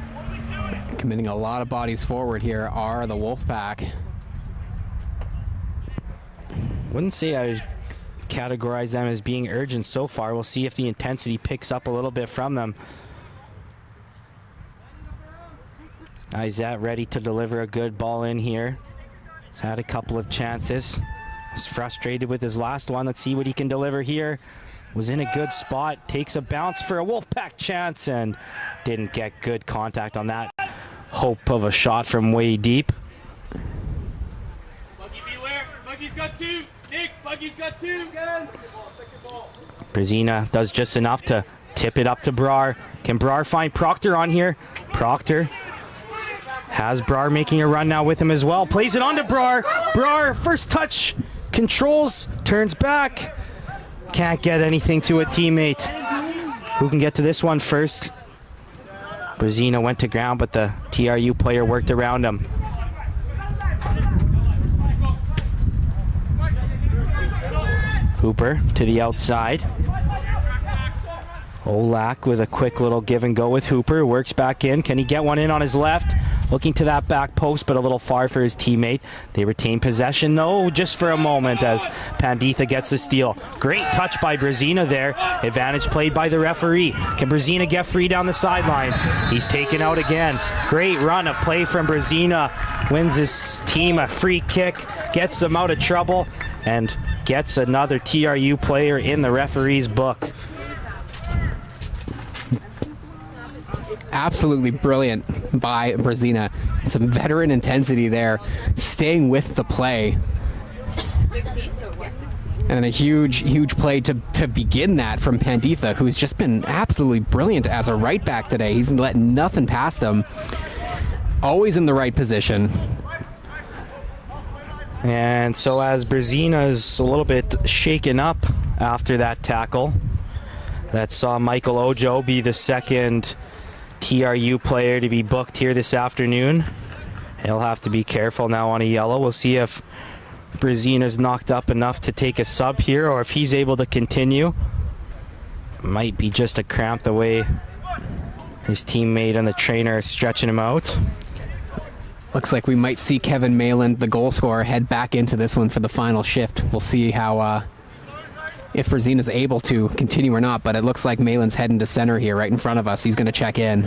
Committing a lot of bodies forward here are the Wolfpack. Wouldn't say I would categorize them as being urgent so far. We'll see if the intensity picks up a little bit from them. Izet ready to deliver a good ball in here. He's had a couple of chances. He's frustrated with his last one. Let's see what he can deliver here. Was in a good spot. Takes a bounce for a Wolfpack chance and didn't get good contact on that. Hope of a shot from way deep. Buggy beware. Buggy's got two. Nick, Buggy's got two. Again. Brezina does just enough to tip it up to Brar. Can Brar find Proctor on here? Proctor Has Brar making a run now with him as well. Plays it on to Brar. Brar, first touch, controls, turns back. Can't get anything to a teammate. Who can get to this one first? Brazina went to ground, but the TRU player worked around him. Hooper to the outside. Olak with a quick little give and go with Hooper. Works back in. Can he get one in on his left? Looking to that back post, but a little far for his teammate. They retain possession, though, just for a moment as Panditha gets the steal. Great touch by Brazina there. Advantage played by the referee. Can Brazina get free down the sidelines? He's taken out again. Great run of play from Brazina. Wins his team a free kick. Gets them out of trouble. And gets another TRU player in the referee's book. Absolutely brilliant by Brazina. Some veteran intensity there, staying with the play. 16, so it was 16. And a huge play to begin that from Panditha, who's just been absolutely brilliant as a right back today. He's let nothing past him. Always in the right position. And so as Brazina is a little bit shaken up after that tackle, that saw Michael Ojo be the second TRU player to be booked here this afternoon. He'll have to be careful now on a yellow. We'll see if Brazina's knocked up enough to take a sub here or if he's able to continue. Might be just a cramp the way his teammate and the trainer are stretching him out. Looks like we might see Kevin Mayland, the goal scorer, head back into this one for the final shift. We'll see how if Brazina's able to continue or not, but it looks like Mayland's heading to center here right in front of us. He's going to check in.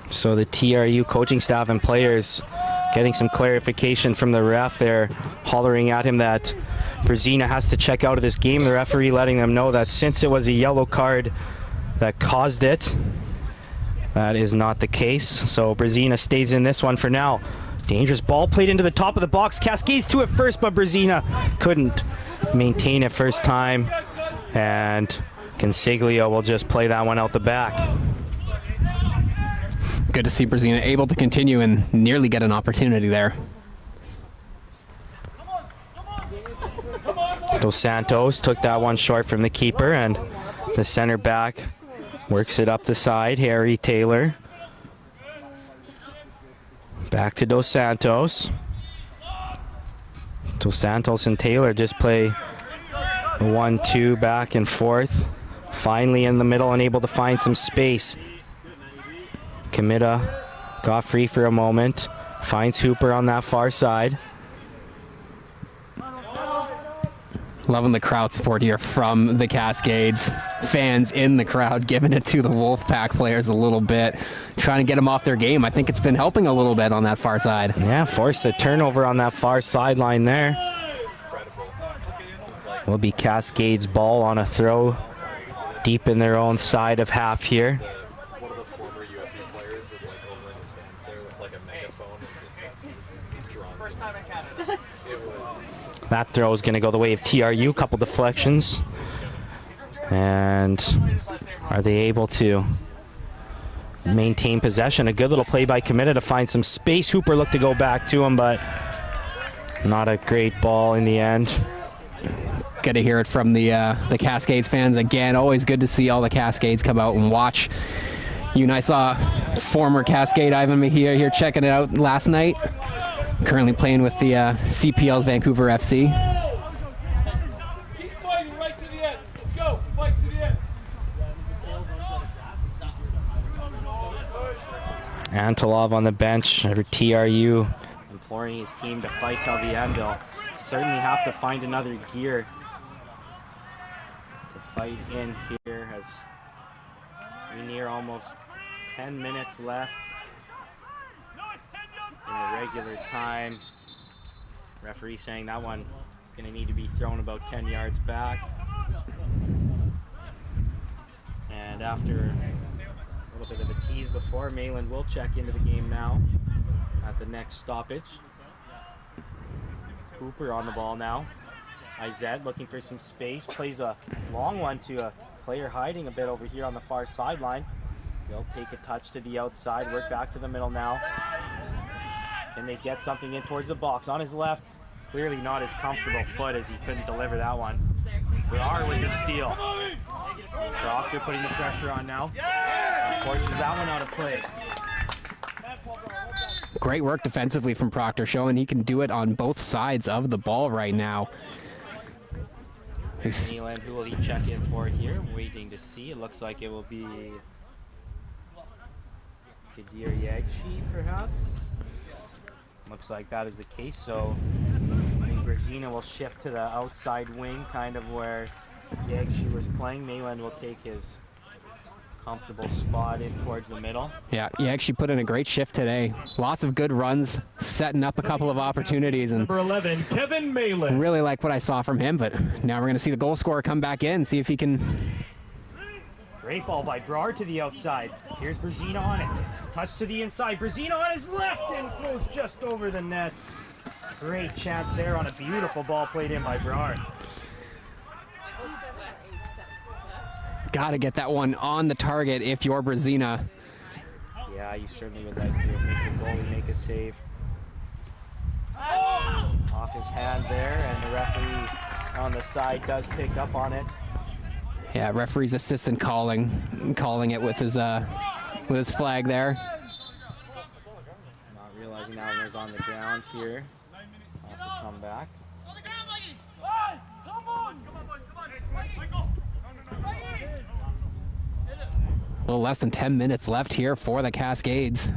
So the TRU coaching staff and players getting some clarification from the ref there, hollering at him that Brazina has to check out of this game. The referee letting them know that since it was a yellow card that caused it, that is not the case. So Brazina stays in this one for now. Dangerous ball played into the top of the box. Cascades to it first, but Brazina couldn't maintain it first time. And Consiglio will just play that one out the back. Good to see Brazina able to continue and nearly get an opportunity there. Dos Santos took that one short from the keeper, and the center back works it up the side. Harry Taylor. Back to Dos Santos. Dos Santos and Taylor just play 1-2 back and forth. Finally in the middle and able to find some space. Comida got free for a moment. Finds Hooper on that far side. Loving the crowd support here from the Cascades. Fans in the crowd giving it to the Wolfpack players a little bit. Trying to get them off their game. I think it's been helping a little bit on that far side. Yeah, forced a turnover on that far sideline there. Will be Cascades ball on a throw deep in their own side of half here. That throw is going to go the way of TRU. Couple deflections. And are they able to maintain possession? A good little play by Comida to find some space. Hooper looked to go back to him, but not a great ball in the end. Good to hear it from the Cascades fans again. Always good to see all the Cascades come out and watch. You and I saw former Cascade Ivan Mejia here checking it out last night. Currently playing with the CPL's Vancouver FC. Keep fighting right to the end. Let's go. Fight to the end. Antilov on the bench for TRU, imploring his team to fight till the end. They'll certainly have to find another gear to fight in here as we near almost 10 minutes left in the regular time. Referee saying that one is going to need to be thrown about 10 yards back. And And after a little bit of a tease before, Mayland will check into the game now at the next stoppage. Hooper on the ball now. Izet looking for some space, plays a long one to a player hiding a bit over here on the far sideline. They'll take a touch to the outside, work back to the middle now. Can they get something in towards the box? On his left, clearly not his comfortable foot as he couldn't deliver that one. Brar with the steal. Proctor putting the pressure on now. Forces that one out of play. Great work defensively from Proctor, showing he can do it on both sides of the ball right now. Neeland, who will he check in for here? Waiting to see. It looks like it will be Kadir Yagshi, perhaps. Looks like that is the case. So I think Brzezina will shift to the outside wing, kind of where Yagshi was playing. Neeland will take his comfortable spot in towards the middle. Yeah, he actually put in a great shift today. Lots of good runs, setting up a couple of opportunities. And Number 11, Kevin Mayland. really like what I saw from him, but now we're going to see the goal scorer come back in, see if he can... Great ball by Brar to the outside. Here's Brzezina on it. Touch to the inside. Brzezina on his left and goes just over the net. Great chance there on a beautiful ball played in by Brar. Got to get that one on the target if you're Brzezina. Yeah, you certainly would like to make the goalie make a save. Off his hand there, and the referee on the side does pick up on it. Yeah, referee's assistant calling it with his flag there. Not realizing that one was on the ground here. Off the comeback. A little less than 10 minutes left here for the Cascades.